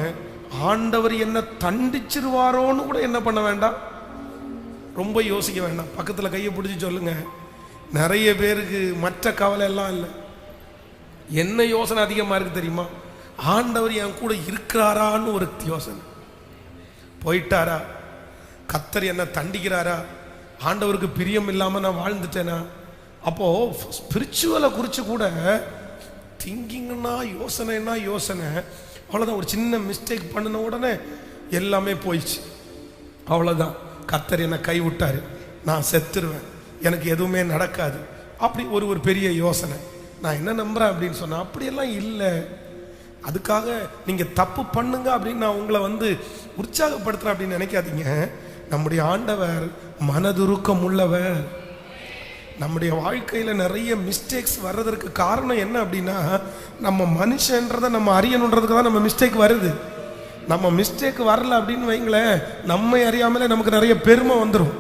ஆண்டவர் என்ன தண்டிச்சிருவாரோன்னு கூட என்ன பண்ண வேண்டாம், ரொம்ப யோசிக்க வேண்டாம். பக்கத்தில் கையை பிடிச்சி சொல்லுங்க, நிறைய பேருக்கு மற்ற கவலை எல்லாம் இல்லை. என்ன யோசனை அதிகமாக இருக்கு தெரியுமா? ஆண்டவர் என் கூட இருக்கிறாரான்னு ஒரு யோசனை. போயிட்டாரா, கர்த்தர் என்ன தண்டிக்கிறாரா, ஆண்டவருக்கு பிரியம் இல்லாமல் நான் வாழ்ந்துட்டேனா? அப்போ ஸ்பிரிச்சுவலை குறித்து கூட திங்கிங்னா யோசனைன்னா யோசனை அவ்வளோதான். ஒரு சின்ன மிஸ்டேக் பண்ணின உடனே எல்லாமே போயிடுச்சு, அவ்வளோதான். கர்த்தர் என்னை கைவிட்டாரு, நான் செத்துருவேன், எனக்கு எதுவுமே நடக்காது, அப்படி ஒரு பெரிய யோசனை. நான் என்ன நம்புறேன் அப்படின்னு சொன்னேன், அப்படியெல்லாம் இல்லை. அதுக்காக நீங்கள் தப்பு பண்ணுங்க அப்படின்னு நான் உங்களை உற்சாகப்படுத்துகிறேன் அப்படின்னு நினைக்காதீங்க. நம்முடைய ஆண்டவர் மனதுருக்கம் உள்ளவர். நம்முடைய வாழ்க்கையில் நிறைய மிஸ்டேக்ஸ் வர்றதற்கு காரணம் என்ன அப்படின்னா, நம்ம மனுஷன்றதை நம்ம அறியணுன்றதுக்கு தான் நம்ம மிஸ்டேக் வருது. நம்ம மிஸ்டேக் வரல அப்படின்னு வைங்களேன், நம்மை அறியாமலே நமக்கு நிறைய பெருமை வந்துடும்.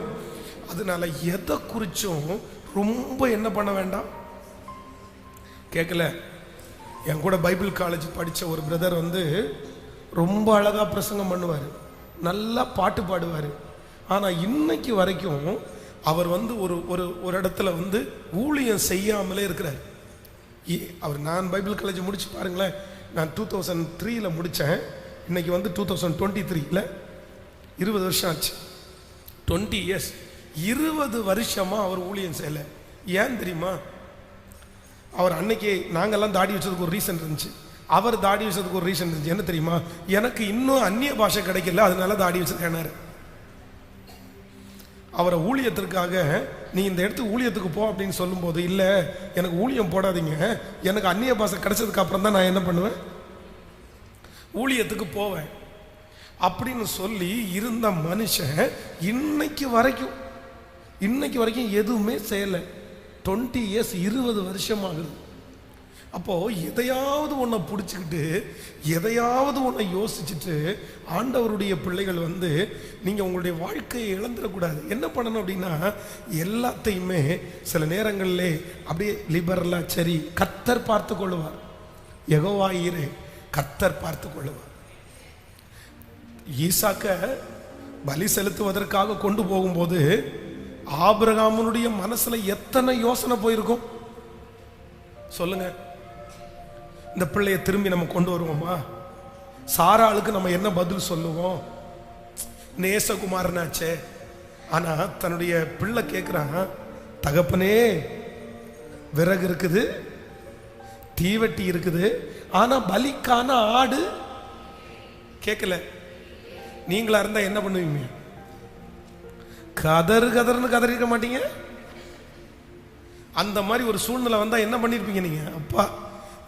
அதனால எதை குறிச்சும் ரொம்ப என்ன பண்ண வேண்டாம். கேட்கல, என் கூட பைபிள் காலேஜ் படித்த ஒரு பிரதர் ரொம்ப அழகாக பிரசங்கம் பண்ணுவார், நல்லா பாட்டு பாடுவார். ஆனால் இன்னைக்கு வரைக்கும் அவர் ஒரு இடத்துல ஊழியம் செய்யாமலே இருக்கிறார். அவர், நான் பைபிள் காலேஜ் முடிச்சு பாருங்களேன், நான் 2003 முடித்தேன். இன்னைக்கு 2023 20 வருஷம் ஆச்சு. 20 years, 20 வருஷமாக அவர் ஊழியம் செய்யலை. ஏன் தெரியுமா? அவர் அன்னைக்கு நாங்கள்லாம் தாடி வச்சதுக்கு ஒரு ரீசன் இருந்துச்சு, அவர் தாடி வச்சதுக்கு ஒரு ரீசன் இருந்துச்சு. என்ன தெரியுமா? எனக்கு இன்னும் அந்நிய பாஷை கிடைக்கல, அதனால தாடி வச்சிருக்கேனாரு. அவரை ஊழியத்திற்காக நீ இந்த இடத்துக்கு ஊழியத்துக்கு போ அப்படின்னு சொல்லும்போது, இல்லை எனக்கு ஊழியம் போடாதீங்க, எனக்கு அந்நிய பாஷை கிடைச்சதுக்கு அப்புறம் தான் நான் என்ன பண்ணுவேன், ஊழியத்துக்கு போவேன் அப்படின்னு சொல்லி இருந்த மனுஷன் இன்னைக்கு வரைக்கும் எதுவுமே செய்யலை. 20 years, 20 வருஷம் ஆகுது. அப்போ எதையாவது ஒன்றை பிடிச்சிக்கிட்டு எதையாவது ஒன்றை யோசிச்சுட்டு ஆண்டவருடைய பிள்ளைகள் நீங்கள் உங்களுடைய வாழ்க்கையை இழந்துடக்கூடாது. என்ன பண்ணணும் அப்படின்னா, எல்லாத்தையுமே சில நேரங்களிலே அப்படியே லிபரலா, சரி கர்த்தர் பார்த்து கொள்ளுவார், யெகோவா ஈரே, கர்த்தர் பார்த்து கொள்ளுவார். ஈசாக்க பலி செலுத்துவதற்காக கொண்டு போகும்போது ஆபிரகாமுடைய மனசுல எத்தனை யோசனை போயிருக்கும் சொல்லுங்க. இந்த பிள்ளைய திரும்பி நம்ம கொண்டு வருவோமா? சாராளுக்கு நம்ம என்ன பதில் சொல்லுவோம்? நேசகுமாரனாச்சே. ஆனா தன்னுடைய பிள்ளை கேட்கிறான், தகப்பனே விறகு இருக்குது, தீவெட்டி இருக்குது, ஆனா பலிக்கான ஆடு கேட்கல. நீங்களா இருந்தா என்ன பண்ணுவீங்க? கதர்னு கதறிக்க மாட்டீங்க? அந்த மாதிரி ஒரு சூழ்நிலை வந்தா என்ன பண்ணிருப்பீங்க நீங்க? அப்பா,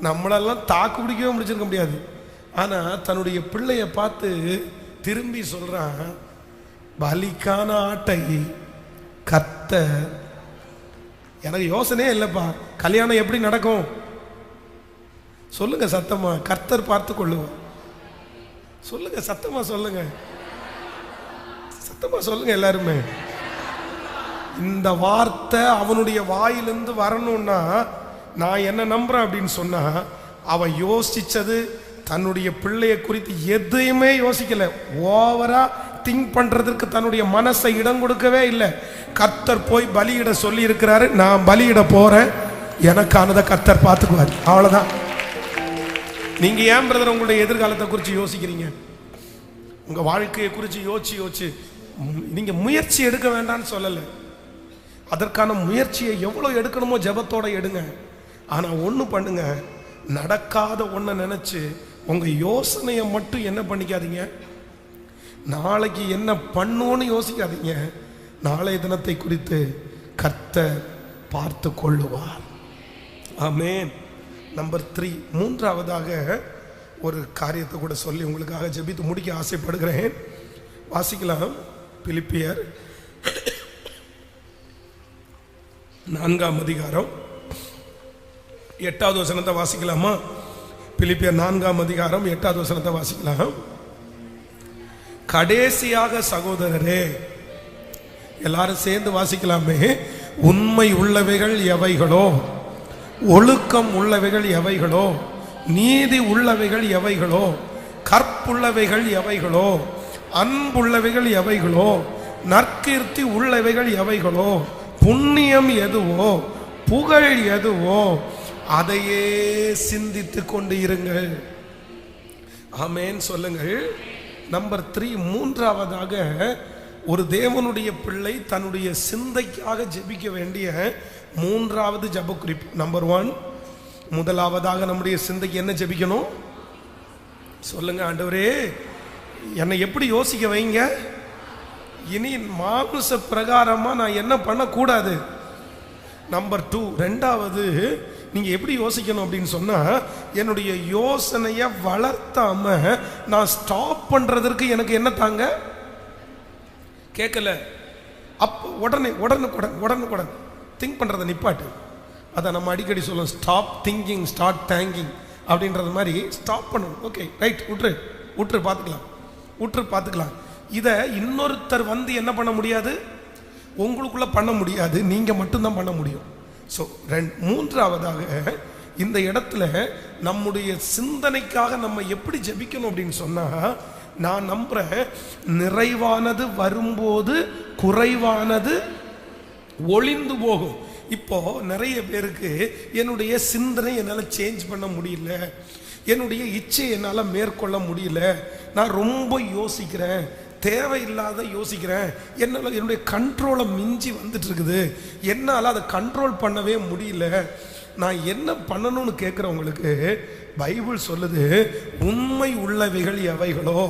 நம்மளெல்லாம் தாக்கு பிடிக்கவே முடிச்சிருக்க முடியாது. ஆனா தன்னுடைய பிள்ளைய பார்த்து திரும்பி சொல்றான், பலிக்கான ஆட்டை கர்த்தர். எனக்கு யோசனையே இல்லப்பா, கல்யாணம் எப்படி நடக்கும் சொல்லுங்க சத்தமா. கர்த்தர் பார்த்து கொள்ளுவோம் சொல்லுங்க, சத்தமா சொல்லுங்க, சத்தமா சொல்லுங்க எல்லாருமே. இந்த வார்த்தை அவனுடைய வாயிலிருந்து வரணும்னா நான் என்ன நம்புறேன் அப்படின்னு சொன்னா, அவன் யோசிச்சது தன்னுடைய பிள்ளைய குறித்து எதையுமே யோசிக்கல. ஓவரா திங்க் பண்றதுக்கு தன்னுடைய மனசை இடம் கொடுக்கவே இல்லை. கர்த்தர் போய் பலியிட சொல்லி இருக்கிறாரு, நான் பலியிட போறேன், எனக்கானதை கர்த்தர் பார்த்துக்குவார், அவ்வளவுதான். நீங்க ஏன் பிரதர் உங்களுடைய எதிர்காலத்தை குறித்து யோசிக்கிறீங்க? உங்க வாழ்க்கையை குறித்து யோசிச்சு நீங்க முயற்சி எடுக்க வேண்டாம்னு சொல்லலை. அதற்கான முயற்சியை எவ்வளவு எடுக்கணுமோ ஜெபத்தோட எடுங்க. ஆனா ஒண்ணு பண்ணுங்க, நடக்காத ஒன்றை நினைச்சு உங்க யோசனையை மட்டும் என்ன பண்ணிக்காதீங்க, நாளைக்கு என்ன பண்ணுவோன்னு யோசிக்காதீங்க. நாளைய தினத்தை குறித்து கர்த்தர் பார்த்து கொள்ளுவார். ஆமென். நம்பர் 3, மூன்றாவதாக ஒரு காரியத்தை கூட சொல்லி உங்களுக்காக ஜெபித்து முடிக்க ஆசைப்படுகிறேன். வாசிக்கலாம். பிலிப்பியர் 4ஆம் அதிகாரம் 8வது வசனத்தை வாசிக்கலாமா? பிலிப்பியர் 4ஆம் அதிகாரம் 8வது வசனத்தை வாசிக்கலாம். கடைசியாக சகோதரரே, எல்லாரும் சேர்ந்து வாசிக்கலாமே. உண்மை உள்ளவைகள் எவைகளோ, ஒழுக்கம் உள்ளவைகள் எவைகளோ, நீதி உள்ளவைகள் எவைகளோ, கற்புள்ளவைகள் எவைகளோ, அன்புள்ளவைகள் எவைகளோ, நற்கீர்த்தி உள்ளவைகள் எவைகளோ, புண்ணியம் எதுவோ, புகழ் எதுவோ, அதையே சிந்தித்து கொண்டு இருங்கள். ஆமென் சொல்லுங்கள். நம்பர் 3, மூன்றாவதாக ஒரு தேவனுடைய பிள்ளை தன்னுடைய சிந்தைக்காக ஜெபிக்க வேண்டிய 3வது ஜெப குறிப்பு. நம்பர் 1, முதலாவதாக நம்முடைய சிந்தைக்கு என்ன ஜெபிக்கணும் சொல்லுங்க. ஆண்டவரே, என்னை எப்படி யோசிக்க வைங்க, இனி மாம்ச பிரகாரமா நான் என்ன பண்ணக்கூடாது. நம்பர் 2, ரெண்டாவது நீங்க எப்படி யோசிக்கணும் அப்படின்னு சொன்னா, என்னுடைய யோசனையை வளர்த்தாம நான் ஸ்டாப் பண்றதற்கு எனக்கு என்ன தாங்க கேட்கல. அப்போ உடனுக்குடன் திங்க் பண்றதை நிப்பாட்டு. அதை நம்ம அடிக்கடி சொல்லுவோம், ஸ்டாப் திங்கிங் ஸ்டார்ட் தேங்கிங் அப்படின்றது மாதிரி ஸ்டாப் பண்ணணும். ஓகே ரைட், விட்டுரு பார்த்துக்கலாம். இதை இன்னொருத்தர் வந்து என்ன பண்ண முடியாது, உங்களுக்குள்ள பண்ண முடியாது, நீங்க மட்டும்தான் பண்ண முடியும். ஸோ மூன்றாவதாக இந்த இடத்துல நம்முடைய சிந்தனைக்காக நம்ம எப்படி ஜெபிக்கணும் அப்படின்னு சொன்னா, நான் நம்புறேன், நிறைவானது வரும்போது குறைவானது ஒளிந்து போகும். இப்போ நிறைய பேருக்கு என்னுடைய சிந்தனை என்னால் சேஞ்ச் பண்ண முடியல, என்னுடைய இச்சையை என்னால் மேற்கொள்ள முடியல, நான் ரொம்ப யோசிக்கிறேன், தேவையில்லாத யோசிக்கிறேன், என்னால் என்னுடைய கண்ட்ரோலை மிஞ்சி வந்துட்டு இருக்குது, என்னால் அதை கண்ட்ரோல் பண்ணவே முடியல, நான் என்ன பண்ணணும்னு கேட்குறவங்களுக்கு பைபிள் சொல்லுது, உண்மை உள்ளவைகள் எவைகளோ,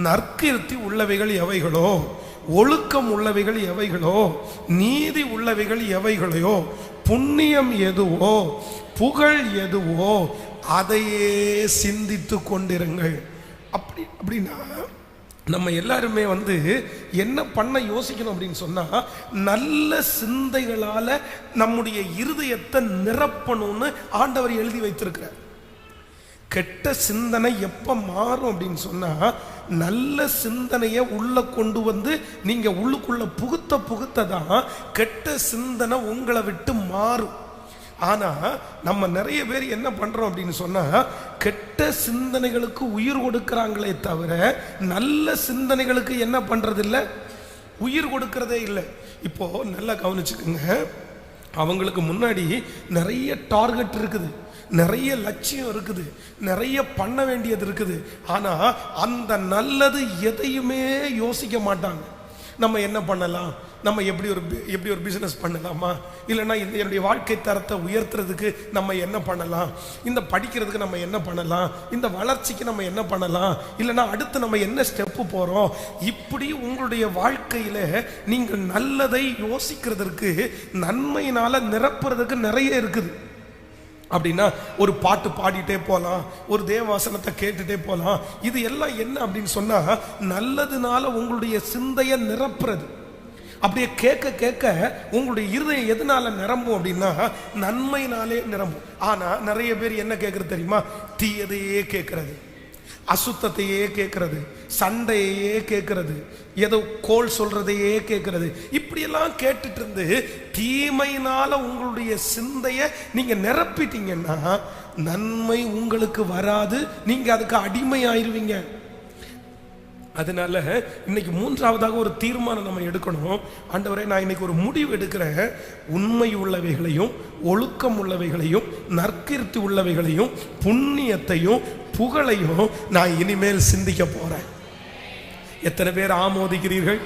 நற்கீர்த்தி உள்ளவைகள் எவைகளோ, ஒழுக்கம் உள்ளவைகள் எவைகளோ, நீதி உள்ளவைகள் எவைகளோ, புண்ணியம் எதுவோ, புகழ் எதுவோ, அதையே சிந்தித்து கொண்டிருங்கள். அப்படின்னா நம்ம எல்லாருமே வந்து என்ன பண்ண யோசிக்கணும் அப்படின்னு சொன்னா, நல்ல சிந்தைகளால நம்முடைய இருதயத்தை நிரப்பணும்னு ஆண்டவர் எழுதி வைத்திருக்கிறார். கெட்ட சிந்தனை எப்ப மாறும் அப்படின்னு சொன்னா, நல்ல சிந்தனையை உள்ள கொண்டு வந்து நீங்க உள்ளுக்குள்ள புகுத்த தான் கெட்ட சிந்தனை உங்களை விட்டு மாறும். ஆனா நம்ம நிறைய பேர் என்ன பண்றோம் அப்படின்னு சொன்னா, கெட்ட சிந்தனைகளுக்கு உயிர் கொடுக்கறாங்களே தவிர நல்ல சிந்தனைகளுக்கு என்ன பண்றது இல்லை, உயிர் கொடுக்கறதே இல்லை. இப்போ நல்லா கவனிச்சுக்குங்க, அவங்களுக்கு முன்னாடி நிறைய டார்கெட் இருக்குது, நிறைய லட்சியம் இருக்குது, நிறைய பண்ண வேண்டியது இருக்குது. ஆனா அந்த நல்லது எதையுமே யோசிக்க மாட்டாங்க. நம்ம என்ன பண்ணலாம், நம்ம எப்படி ஒரு பிசினஸ் பண்ணலாமா, இல்லைன்னா என்னுடைய வாழ்க்கை தரத்தை உயர்த்துறதுக்கு நம்ம என்ன பண்ணலாம், இந்த படிக்கிறதுக்கு நம்ம என்ன பண்ணலாம், இந்த வளர்ச்சிக்கு நம்ம என்ன பண்ணலாம், இல்லைன்னா அடுத்து நம்ம என்ன ஸ்டெப்பு போறோம். இப்படி உங்களுடைய வாழ்க்கையில நீங்கள் நல்லதை யோசிக்கிறதுக்கு, நன்மையினால நிரப்புறதுக்கு நிறைய இருக்குது. அப்படின்னா ஒரு பாட்டு பாடிட்டே போகலாம், ஒரு தேவவசனத்தை கேட்டுட்டே போகலாம். இது எல்லாம் என்ன அப்படின்னு சொன்னா, நல்லதுனால உங்களுடைய சிந்தையை நிரப்புறது. அப்படியே கேட்க கேட்க உங்களுடைய இருதயம் எதனால நிரம்பும் அப்படின்னா, நன்மையினாலே நிரம்பும். ஆனா நிறைய பேர் என்ன கேட்கறது தெரியுமா, தீயதையே கேட்கறது, அசுத்தத்தையே கேட்கறது, சண்டையே கேட்கறது, ஏதோ கோல் சொல்றதையே கேட்கறது. இப்படியெல்லாம் கேட்டுட்டு இருந்து தீமையினால உங்களுடைய சிந்தைய நீங்க நிரப்பிட்டீங்கன்னா நன்மை உங்களுக்கு வராது, நீங்க அதுக்கு அடிமை ஆயிருவீங்க. அதனால இன்னைக்கு மூன்றாவதாக ஒரு தீர்மானம் நம்ம எடுக்கணும். ஆண்டவரே, நான் இன்னைக்கு ஒரு முடிவு எடுக்கிறேன், உண்மை உள்ளவைகளையும் ஒழுக்கம் உள்ளவைகளையும் நற்கீர்த்தி உள்ளவைகளையும் புண்ணியத்தையும் புகழையும் நான் இனிமேல் சிந்திக்க போறேன். எத்தனை பேர் ஆமோதிக்கிறீர்கள்?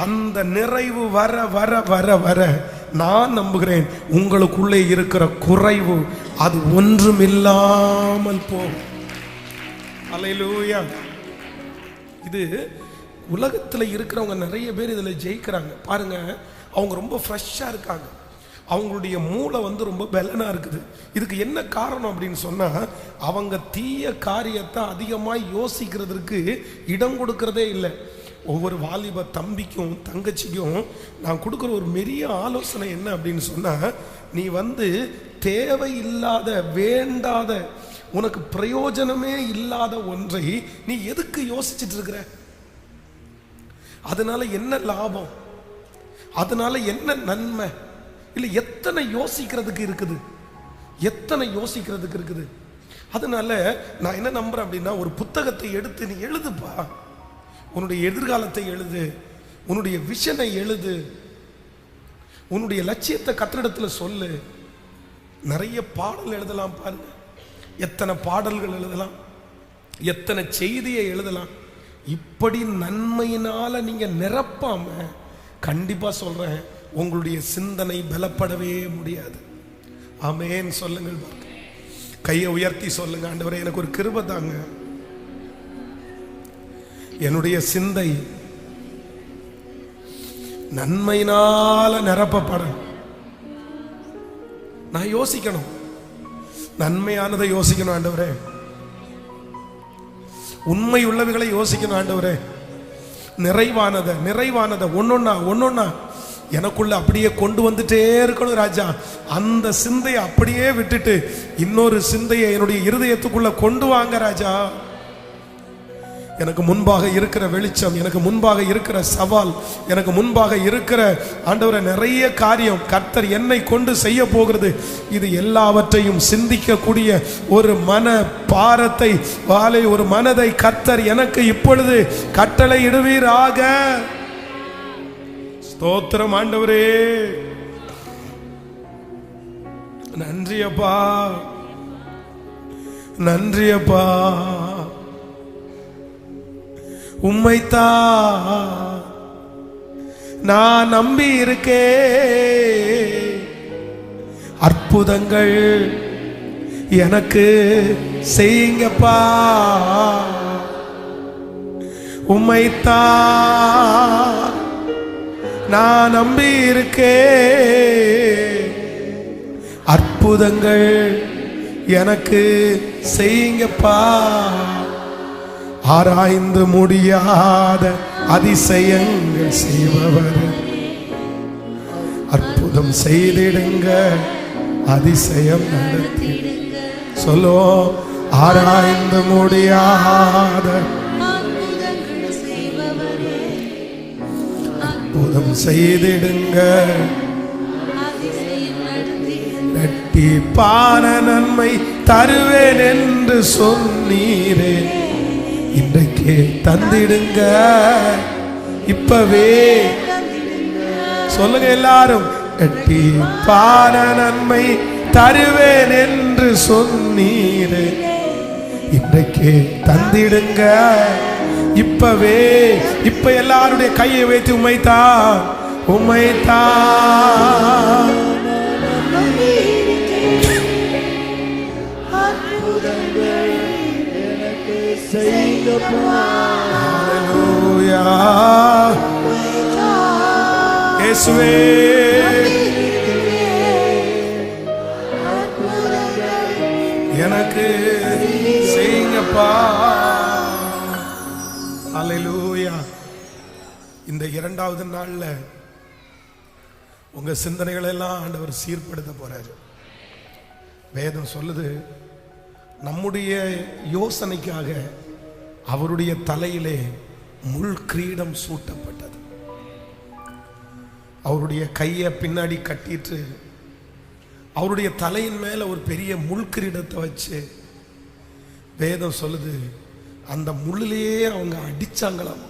அந்த நிறைவு வர வர வர வர நான் நம்புகிறேன், உங்களுக்குள்ளே இருக்கிற குறைவு அது ஒன்றுமில்லாமல் போகும். அல்லேலூயா. இது உலகத்தில் இருக்கிறவங்க நிறைய பேர் இதில் ஜெயிக்கிறாங்க பாருங்க. அவங்க ரொம்ப ஃப்ரெஷ்ஷாக இருக்காங்க, அவங்களுடைய மூளை ரொம்ப பலனா இருக்குது. இதுக்கு என்ன காரணம் அப்படின்னு சொன்னா, அவங்க தீய காரியத்தை அதிகமாக யோசிக்கிறதுக்கு இடம் கொடுக்கறதே இல்லை. ஒவ்வொரு வாலிப தம்பிக்கும் தங்கச்சிக்கும் நான் கொடுக்குற ஒரு பெரிய ஆலோசனை என்ன அப்படின்னு சொன்னா, நீ தேவையில்லாத வேண்டாத உனக்கு பிரயோஜனமே இல்லாத ஒன்றை நீ எதுக்கு யோசிச்சுட்டு இருக்கிற? அதனால என்ன லாபம்? அதனால என்ன நன்மை? இல்லை, எத்தனை யோசிக்கிறதுக்கு இருக்குது, எத்தனை யோசிக்கிறதுக்கு இருக்குது. அதனால நான் என்ன நம்புறேன் அப்படின்னா, ஒரு புத்தகத்தை எடுத்து நீ எழுதுப்பா, உன்னுடைய எதிர்காலத்தை எழுது, உன்னுடைய விஷனை எழுது, உன்னுடைய லட்சியத்தை கத்திரிடத்தில் சொல்லு. நிறைய பாடல் எழுதலாம் பாருங்க, எத்தனை பாடல்கள் எழுதலாம், எத்தனை செய்தியை எழுதலாம். இப்படி நன்மையினால நீங்க நிரப்பாம கண்டிப்பா சொல்றேன், உங்களுடைய சிந்தனை பலப்படவே முடியாது. ஆமென் சொல்லுங்கள். கையை உயர்த்தி சொல்லுங்க, ஆண்டவரே எனக்கு ஒரு கிருபை தாங்க, என்னுடைய சிந்தை நன்மையினால நிரப்பப்பட நான் யோசிக்கணும், நன்மையானதை யோசிக்கணும் ஆண்டவரே, உண்மை உள்ளவைகளை யோசிக்கணும் ஆண்டவரே, நிறைவானதை ஒன்னொன்னா எனக்குள்ள அப்படியே கொண்டு வந்துட்டே இருக்கணும் ராஜா. அந்த சிந்தையை அப்படியே விட்டுட்டு இன்னொரு சிந்தையை என்னுடைய இருதயத்துக்குள்ள கொண்டு வாங்க ராஜா. எனக்கு முன்பாக இருக்கிற வெளிச்சம், எனக்கு முன்பாக இருக்கிற சவால், எனக்கு முன்பாக இருக்கிற ஆண்டவரே நிறைய காரியம் கர்த்தர் என்னை கொண்டு செய்ய போகிறது. இது எல்லாவற்றையும் சிந்திக்கக்கூடிய ஒரு மன பாரத்தை, ஒரு மனதை கர்த்தர் எனக்கு இப்பொழுது கட்டளை இடுவீராக. ஸ்தோத்திரம் ஆண்டவரே, நன்றி அப்பா, நன்றி அப்பா. உம்மைத்தான் நான் நம்பி இருக்கே, அற்புதங்கள் எனக்கு செய்யுங்கப்பா. உம்மைத்தான் நான் நம்பி இருக்கே, அற்புதங்கள் எனக்கு செய்யுங்கப்பா. ஆராய்ந்து முடியாத அதிசயங்கள் செய்பவர், அற்புதம் செய்திடுங்க, அதிசயம் நடத்திடுங்க. சொல்லோ, ஆராய்ந்து முடியாத அற்புதம் செய்திடுங்க, இரட்டிப்பான நன்மை தருவேன் என்று சொன்னீரே, இன்றைக்கே தந்திடுங்க, இப்பவே சொல்லுங்க எல்லாரும். இரட்டிப்பான நன்மை தருவேன் என்று சொன்னீரே, இன்றைக்கே தந்திடுங்க, இப்பவே. இப்ப எல்லாருடைய கையை வைத்து உம்மைத்தான் ஹல்லேலூயா இயேசுவே, எனக்கு செய்யுங்கப்பா. ஹல்லேலூயா. இந்த இரண்டாவது நாள்ல உங்க சிந்தனைகள் எல்லாம் ஆண்டவர் சீர்படுத்த போறாரு. வேதம் சொல்லுது, நம்முடைய யோசனைக்காக அவருடைய தலையிலே முள் கிரீடம் சூட்டப்பட்டது. அவருடைய கையை பின்னாடி கட்டிட்டு அவருடைய தலையின் மேல ஒரு பெரிய முள் கிரீடத்தை வச்சு, வேதம் சொல்லுது, அந்த முள்ளிலேயே அவங்க அடிச்சாங்களாம்.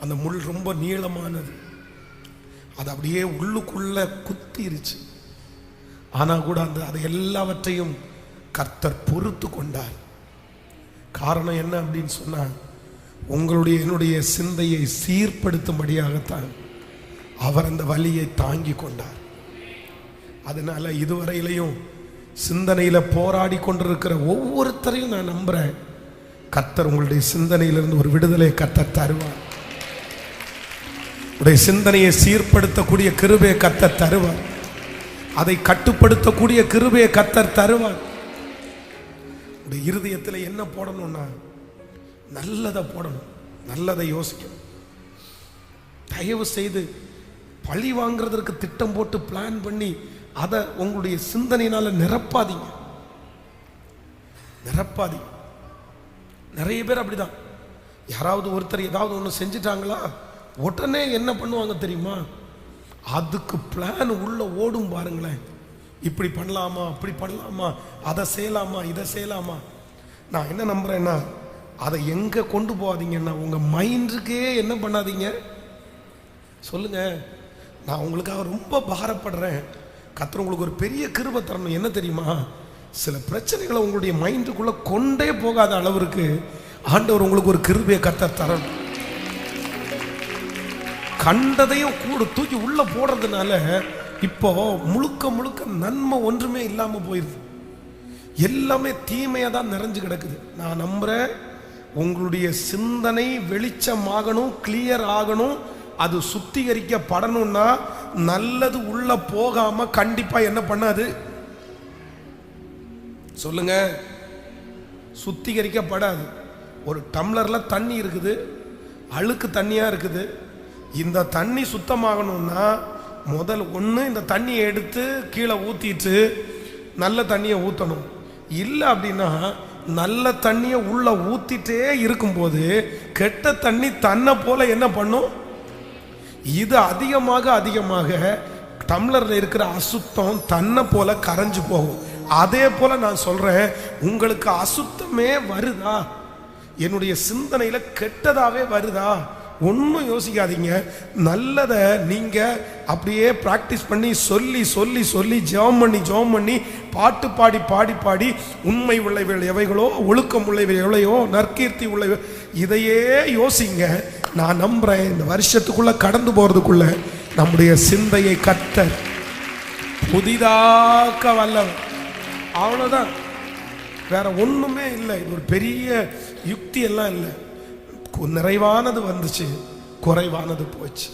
அந்த முள் ரொம்ப நீளமானது, அது அப்படியே உள்ளுக்குள்ள குத்திருச்சு. ஆனா கூட அதை எல்லாவற்றையும் கர்த்தர் பொறுத்து கொண்டார். காரணம் என்ன அப்படின்னு சொன்னா, உங்களுடைய என்னுடைய சிந்தையை சீர்படுத்தும்படியாகத்தான் அவர் அந்த வலியை தாங்கி கொண்டார். அதனால இதுவரையிலையும் சிந்தனையில போராடி கொண்டிருக்கிற ஒவ்வொருத்தரையும் நான் நம்புறேன், கர்த்தர் உங்களுடைய சிந்தனையிலிருந்து ஒரு விடுதலை கர்த்தர் தருவார். உடைய சிந்தனையை சீர்படுத்தக்கூடிய கிருபையை கர்த்தர் தருவார். அதை கட்டுப்படுத்தக்கூடிய கிருபையை கர்த்தர் தருவார். உடைய இருதயத்தில் என்ன போடணும்னா நல்லதை போடணும், நல்லதை யோசிக்கணும். தயவு செய்து பழி வாங்குறதற்கு திட்டம் போட்டு பிளான் பண்ணி அதை உங்களுடைய சிந்தனையினால நிரப்பாதீங்க. நிறைய பேர் அப்படிதான். யாராவது ஒருத்தர் ஏதாவது ஒன்று செஞ்சிட்டாங்களா, உடனே என்ன பண்ணுவாங்க தெரியுமா? அதுக்கு பிளான் உள்ள ஓடும் பாருங்களேன். இப்படி பண்ணலாமா, அப்படி பண்ணலாமா, அதை செய்யலாமா, இதை செய்யலாமா. நான் என்ன நம்புறேன்னா, அதை எங்க கொண்டு போகாதீங்கன்னா உங்க மைண்டுக்கே என்ன பண்ணாதீங்க சொல்லுங்க. நான் உங்களுக்காக ரொம்ப பாரப்படுறேன். கர்த்தர் உங்களுக்கு ஒரு பெரிய கிருபை தரணும். என்ன தெரியுமா? சில பிரச்சனைகளை உங்களுடைய மைண்டுக்குள்ள கொண்டே போகாத அளவிற்கு ஆண்டவர் உங்களுக்கு ஒரு கிருபையை கர்த்தர் தரணும். கண்டதையும் கூட தூக்கி உள்ள போடுறதுனால இப்போ முழுக்க முழுக்க நன்மை ஒன்றுமே இல்லாம போயிருது. எல்லாமே தீமையா தான் நிறைஞ்சு கிடக்குது. நான் நம்புறேன் உங்களுடைய சிந்தனை வெளிச்சமாகணும், கிளியர் ஆகணும், அது சுத்திகரிக்கப்படணும்னா நல்லது உள்ள போகாம கண்டிப்பா என்ன பண்ணாது சொல்லுங்க? சுத்திகரிக்கப்படாது. ஒரு டம்ளர்ல தண்ணி இருக்குது, அழுக்கு தண்ணியா இருக்குது. இந்த தண்ணி சுத்தமாகணும்னா முதல் ஒன்று இந்த தண்ணியை எடுத்து கீழே ஊற்றிட்டு நல்ல தண்ணியை ஊற்றணும். இல்லை அப்படின்னா நல்ல தண்ணியை உள்ள ஊற்றிட்டே இருக்கும்போது கெட்ட தண்ணி தன்னை போல என்ன பண்ணும்? இது அதிகமாக அதிகமாக டம்ளரில் இருக்கிற அசுத்தம் தன்னை போல கரைஞ்சு போகும். அதே போல நான் சொல்றேன், உங்களுக்கு அசுத்தமே வருதா, என்னுடைய சிந்தனையில கெட்டதாவே வருதா, ஒன்றும் யோசிக்காதீங்க. நல்லதை நீங்க அப்படியே பிராக்டிஸ் பண்ணி சொல்லி சொல்லி சொல்லி ஜெபம் பண்ணி பாட்டு பாடி பாடி பாடி உண்மை உள்ளவைகள் எவைகளோ, ஒழுக்கம் உள்ளவைகள் எவையோ, நற்கீர்த்தி உள்ளவை, இதையே யோசிங்க. நான் நம்புறேன் இந்த வருஷத்துக்குள்ள கடந்து போறதுக்குள்ள நம்முடைய சிந்தையை கர்த்தர் புதிதாக்க வல்லவர். அவ்வளவுதான், வேற ஒண்ணுமே இல்லை. இது ஒரு பெரிய யுக்தி எல்லாம் இல்லை. நிறைவானது வந்துச்சு, குறைவானது போச்சு.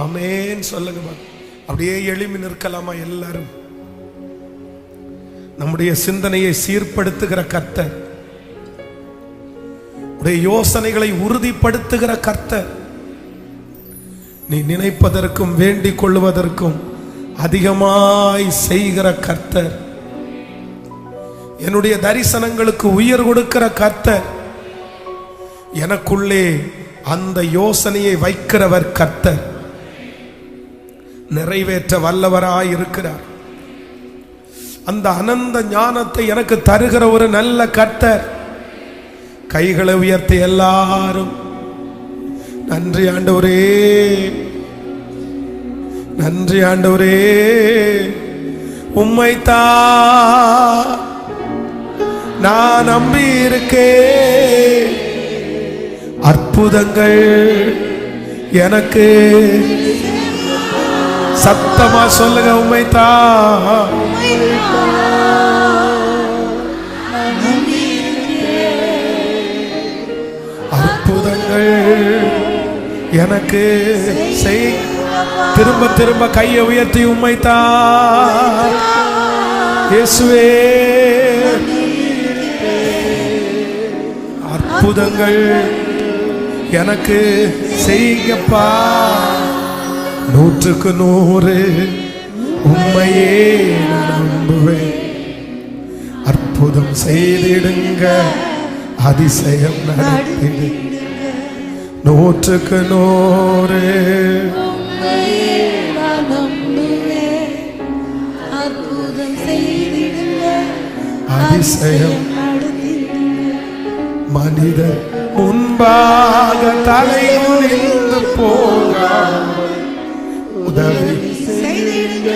ஆமேன் சொல்லுங்க. அப்படியே எளிமை நிற்கலாமா எல்லாரும்? நம்முடைய சிந்தனையை சீர்படுத்துகிற கர்த்தர், உடைய யோசனைகளை உறுதிப்படுத்துகிற கர்த்தர், நீ நினைப்பதற்கும் வேண்டிக் கொள்வதற்கும் அதிகமாய் செய்கிற கர்த்தர், என்னுடைய தரிசனங்களுக்கு உயர் கொடுக்கிற கர்த்தர், எனக்குள்ளே அந்த யோசனையை வைக்கிறவர் கர்த்தர், நிறைவேற்ற வல்லவராய் இருக்கிறார். அந்த அனந்த ஞானத்தை எனக்கு தருகிற ஒரு நல்ல கர்த்தர். கைகளை உயர்த்தி எல்லாரும் நன்றி ஆண்டவரே, நன்றி ஆண்டவரே, உம்மைத்தான் நான் நம்பி இருக்கேன். அற்புதங்கள் எனக்கு, சத்தமா சொல்லுங்க, உம்மைத்தான் அற்புதங்கள் எனக்கு செய். திரும்ப திரும்ப கையை உயர்த்தி உம்மைத்தான் இயேசுவே, அற்புதங்கள் எனக்கு செய்யப்பா. 100க்கு 100 உம்மையே நம்புவேன். அற்புதம் செய்திடுங்க, அதிசயம் நடத்திடுங்க. 100க்கு 100 அதிசயம். மனிதர் முன்பாக தலைகுனிந்து போக உதவி செய்திடுங்க,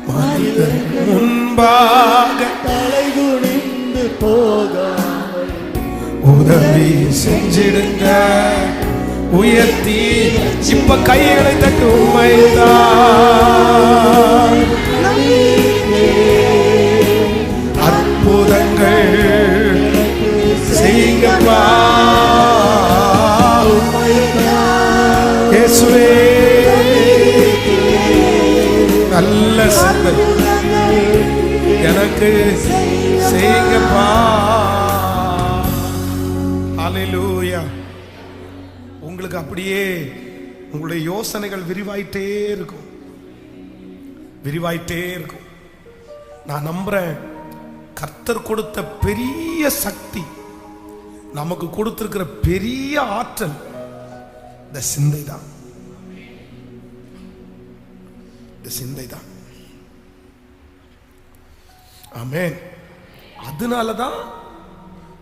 மனிதர் முன்பாக தலைகுனிந்து போக உதவி செஞ்சிடுங்க, உயர்த்தி. இப்ப கைகளை தட்டு உம்மைத்தான் அற்புதங்கள் செய்யுங்கப்பா. இயேசுவே நல்ல சிந்தை எனக்கு செய்யுங்கப்பா. ஹல்லேலூயா. உங்களுக்கு அப்படியே உங்களுடைய யோசனைகள் விரிவாயிட்டே இருக்கும், விரிவாயிட்டே இருக்கும். நான் நம்புறேன் கர்த்தர் கொடுத்த பெரிய சக்தி, நமக்கு கொடுத்திருக்கிற பெரிய ஆற்றல் இந்த சிந்தை தான், இந்த சிந்தை தான். ஆமென். அதனாலதான்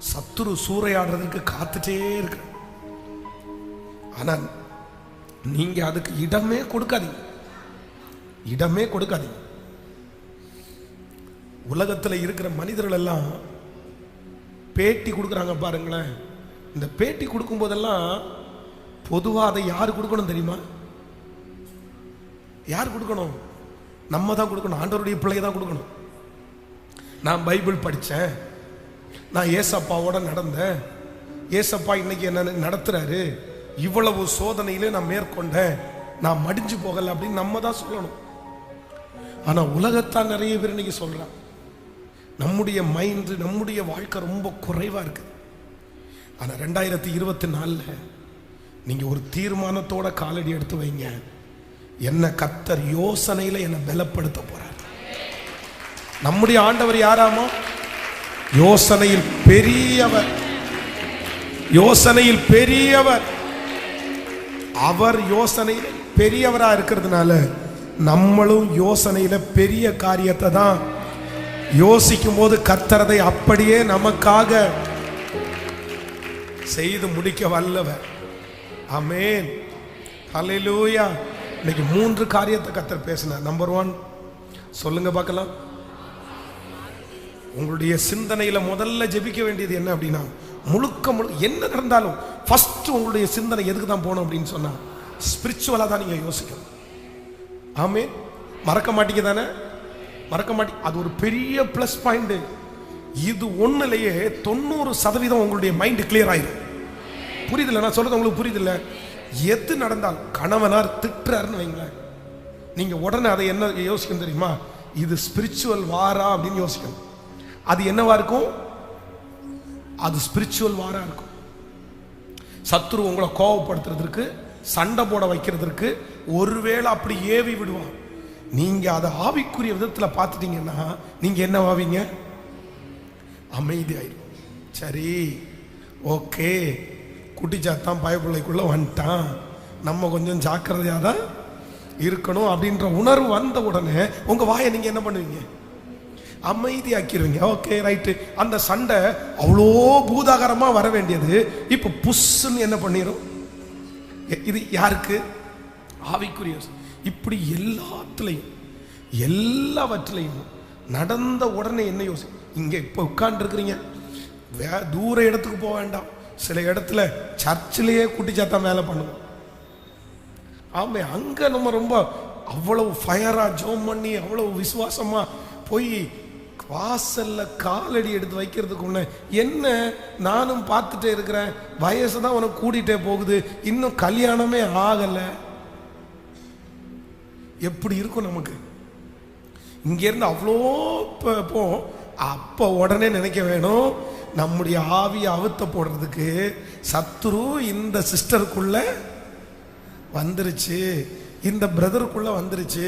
சத்துரு சூறையாடுறதுக்கு காத்துட்டே இருக்கு. ஆனா நீங்க அதுக்கு இடமே கொடுக்காதீங்க, இடமே கொடுக்காதீங்க. உலகத்தில் இருக்கிற மனிதர்கள் எல்லாம் பேட்டி கொடுக்குறாங்க பாருங்களேன். இந்த பேட்டி கொடுக்கும் போதெல்லாம் பொதுவாக அதை யாரு கொடுக்கணும் தெரியுமா? யார் கொடுக்கணும்? நம்ம தான் கொடுக்கணும், ஆண்டவருடைய பிள்ளை தான் கொடுக்கணும். நான் பைபிள் படித்தேன், நான் ஏசப்பாவோட நடந்தேன், ஏசப்பா இன்னைக்கு என்ன நடத்துறாரு, இவ்வளவு சோதனையில நான் மேற்கொண்டேன், நான் மடிஞ்சு போகல அப்படின்னு நம்ம தான் சொல்லணும். ஆனா உலகத்தான் நிறைய பேர் இன்னைக்கு சொல்றான். நம்முடைய மைண்ட், நம்முடைய வாழ்க்கை ரொம்ப குறைவா இருக்கு. ஆனா 2024 நீங்க ஒரு தீர்மானத்தோட காலடி எடுத்து வைங்க. என்ன கர்த்தர் யோசனையில என்ன பலப்படுத்த போறார். நம்முடைய ஆண்டவர் யாராமோ? யோசனையில் பெரியவர், யோசனையில் பெரியவர். அவர் யோசனையில் பெரியவரா இருக்கிறதுனால நம்மளும் யோசனையில பெரிய காரியத்தை தான் யோசிக்கும் போது கர்த்தரதை அப்படியே நமக்காக செய்து முடிக்க வல்லவர். ஆமென். ஹல்லேலூயா. இன்னைக்கு 3 காரியத்தை கர்த்தர் பேசினார். நம்பர் 1 சொல்லுங்க பார்க்கலாம். உங்களுடைய சிந்தனையில முதல்ல ஜெபிக்க வேண்டியது என்ன அப்படின்னா, முழுக்க என்ன நடந்தாலும் ஃபர்ஸ்ட் உங்களுடைய சிந்தனை எதுக்கு தான் போகணும் அப்படின்னு சொன்னா ஸ்பிரிச்சுவலா தான் நீங்க யோசிக்கணும். ஆமென். மறக்க மாட்டீங்க தானே? மறக்க மாட்டீங்க. அது ஒரு பெரிய பிளஸ் பாயிண்ட். இது ஒண்ணுலயே 90% உங்களுடைய மைண்ட் கிளியர் ஆயிடும். புரியுதில்ல நான் சொல்றது? உங்களுக்கு புரியுதில்ல? எது நடந்தால் கணவனார் திட்டுறாருன்னு வைங்களேன், நீங்க உடனே அதை என்ன யோசிக்கணும் தெரியுமா? இது ஸ்பிரிச்சுவல் வாரா அப்படின்னு யோசிக்கணும். அது என்னவா இருக்கும்? அது ஸ்பிரிச்சுவல் வாரா இருக்கும். சத்துரு உங்களை கோபப்படுத்துறதுக்கு, சண்டை போட வைக்கிறதுக்கு ஒருவேளை அப்படி ஏவி விடுவான். நீங்க அதை ஆவிக்குரிய விதத்தில் பார்த்துட்டீங்கன்னா நீங்க என்ன ஆவீங்க? அமைதி ஆயிடும். சரி, ஓகே, குட்டிச்சாத்தான் பயப்பிள்ளைக்குள்ள வந்துட்டான், நம்ம கொஞ்சம் ஜாக்கிரதையாக தான் இருக்கணும் அப்படின்ற உணர்வு வந்த உடனே உங்க வாயை நீங்க என்ன பண்ணுவீங்க? அமைதியாக்கிடுவீங்க. Okay, right. அந்த சண்டை அவ்வளோ பூதாகரமா வர வேண்டியது இப்ப புஷ்ன்னு என்ன பண்ணிரும்? இது யாருக்கு? ஆவிக்குரிய. இப்படி எல்லாவற்றிலையும் நடந்த உடனே என்ன யோசி? இங்க இப்ப உட்கார்ந்து இருக்கிறீங்க, தூர இடத்துக்கு போக வேண்டாம். சில இடத்துல சர்ச்சிலேயே குட்டிச்சாத்தா மேல பண்ணுவோம். ஆமா, அங்க நம்ம ரொம்ப அவ்வளவு ஃபயரா ஜோம் பண்ணி அவ்வளவு விசுவாசமா போய் வாசல்ல காலடி எடுத்து வைக்கிறதுக்கு என்ன, நானும் பார்த்துட்டே இருக்கிறேன், வயசு தான் உனக்கு கூட்டிகிட்டே போகுது, இன்னும் கல்யாணமே ஆகல. எப்படி இருக்கும் நமக்கு? இங்கிருந்து அவ்வளோ போ, அப்போ உடனே நினைக்க வேணும், நம்முடைய ஆவியை அவுத்த போடுறதுக்கு சத்துரு இந்த சிஸ்டருக்குள்ள வந்துருச்சு, இந்த பிரதருக்குள்ள வந்துருச்சு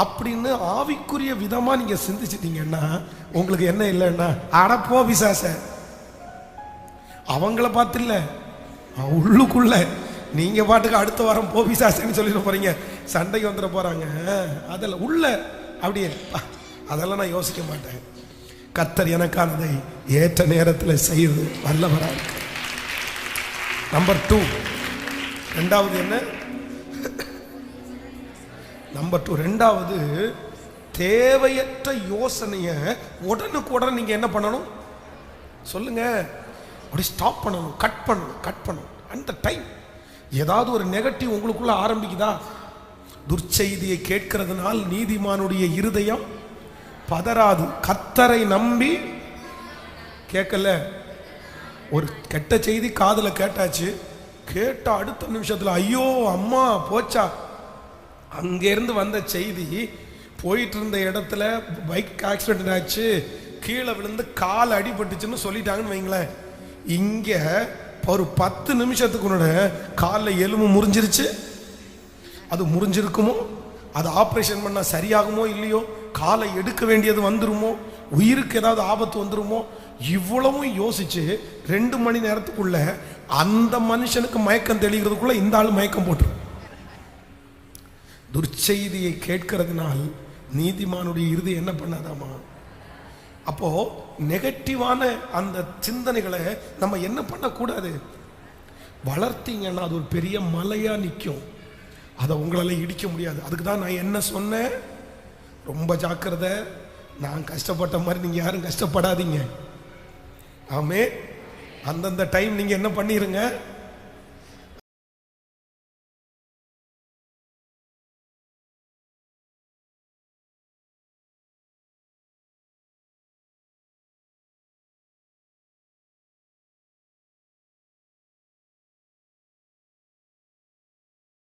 அப்படின்னு ஆவிக்குரிய விதமா நீங்க சிந்திச்சிட்டீங்கன்னா உங்களுக்கு என்ன இல்லைன்னா, அடப்போ பிசாச, அவங்கள பார்த்து இல்ல, உள்ளுக்குள்ள நீங்க பாட்டுக்கு அடுத்த வாரம் போ பிசாசன்னு சொல்லிட போறீங்க, சண்டைக்கு வந்துட போறாங்க. அதெல்லாம் உள்ள அப்படியே அதெல்லாம் நான் யோசிக்க மாட்டேன். கர்த்தர் எனக்கானதை ஏற்ற நேரத்தில் செய்து வல்லவரா இருக்கு. நம்பர் 2, ரெண்டாவது என்ன? நம்பர் 2, ரெண்டாவது, தேவையற்ற யோசனைய உடனுக்குடன் நீங்க என்ன பண்ணணும் சொல்லுங்க? அப்படி ஸ்டாப் பண்ணணும், கட் பண்ணணும். அந்த டைம் ஏதாவது ஒரு நெகட்டிவ் உங்களுக்குள்ள ஆரம்பிக்குதா? துர்ச்செய்தியை கேட்கிறதுனால் நீதிமானுடைய இருதயம் பதறாது. கர்த்தரை நம்பி கேட்கல, ஒரு கெட்ட செய்தி காதுல கேட்டாச்சு, கேட்ட அடுத்த நிமிஷத்துல ஐயோ அம்மா போச்சா. அங்கேருந்து வந்த செய்தி, போயிட்டு இருந்த இடத்துல பைக் ஆக்சிடென்ட் ஆச்சு, கீழே விழுந்து கால் அடிபட்டுச்சுன்னு சொல்லிட்டாங்கன்னு வைங்களேன். இங்க ஒரு 10 நிமிஷத்துக்கு முன்னாடி காலில் எலும்பு முறிஞ்சிருச்சு. அது முறிஞ்சிருக்குமோ, அது ஆப்ரேஷன் பண்ணால் சரியாகுமோ இல்லையோ, காலை எடுக்க வேண்டியது வந்துருமோ, உயிருக்கு ஏதாவது ஆபத்து வந்துருமோ, இவ்வளவும் யோசிச்சு 2 மணி நேரத்துக்குள்ள அந்த மனுஷனுக்கு மயக்கம் தெளிகிறதுக்குள்ள இந்த ஆள் மயக்கம் போட்டுரும். துர்ச்செய்தியை கேட்கறதுனால் நீதிமானுடைய இறுதி என்ன பண்ணாதாமா? அப்போ நெகட்டிவான அந்த சிந்தனைகளை நம்ம என்ன பண்ணக்கூடாது, வளர்த்தீங்கன்னா அது ஒரு பெரிய மலையா நிற்கும். அதை உங்களால இடிக்க முடியாது. அதுக்கு தான் நான் என்ன சொன்னேன், ரொம்ப ஜாக்கிரதை. நான் கஷ்டப்பட்ட மாதிரி நீங்க யாரும் கஷ்டப்படாதீங்க. ஆமே, அந்தந்த டைம் நீங்க என்ன பண்ணிருங்க,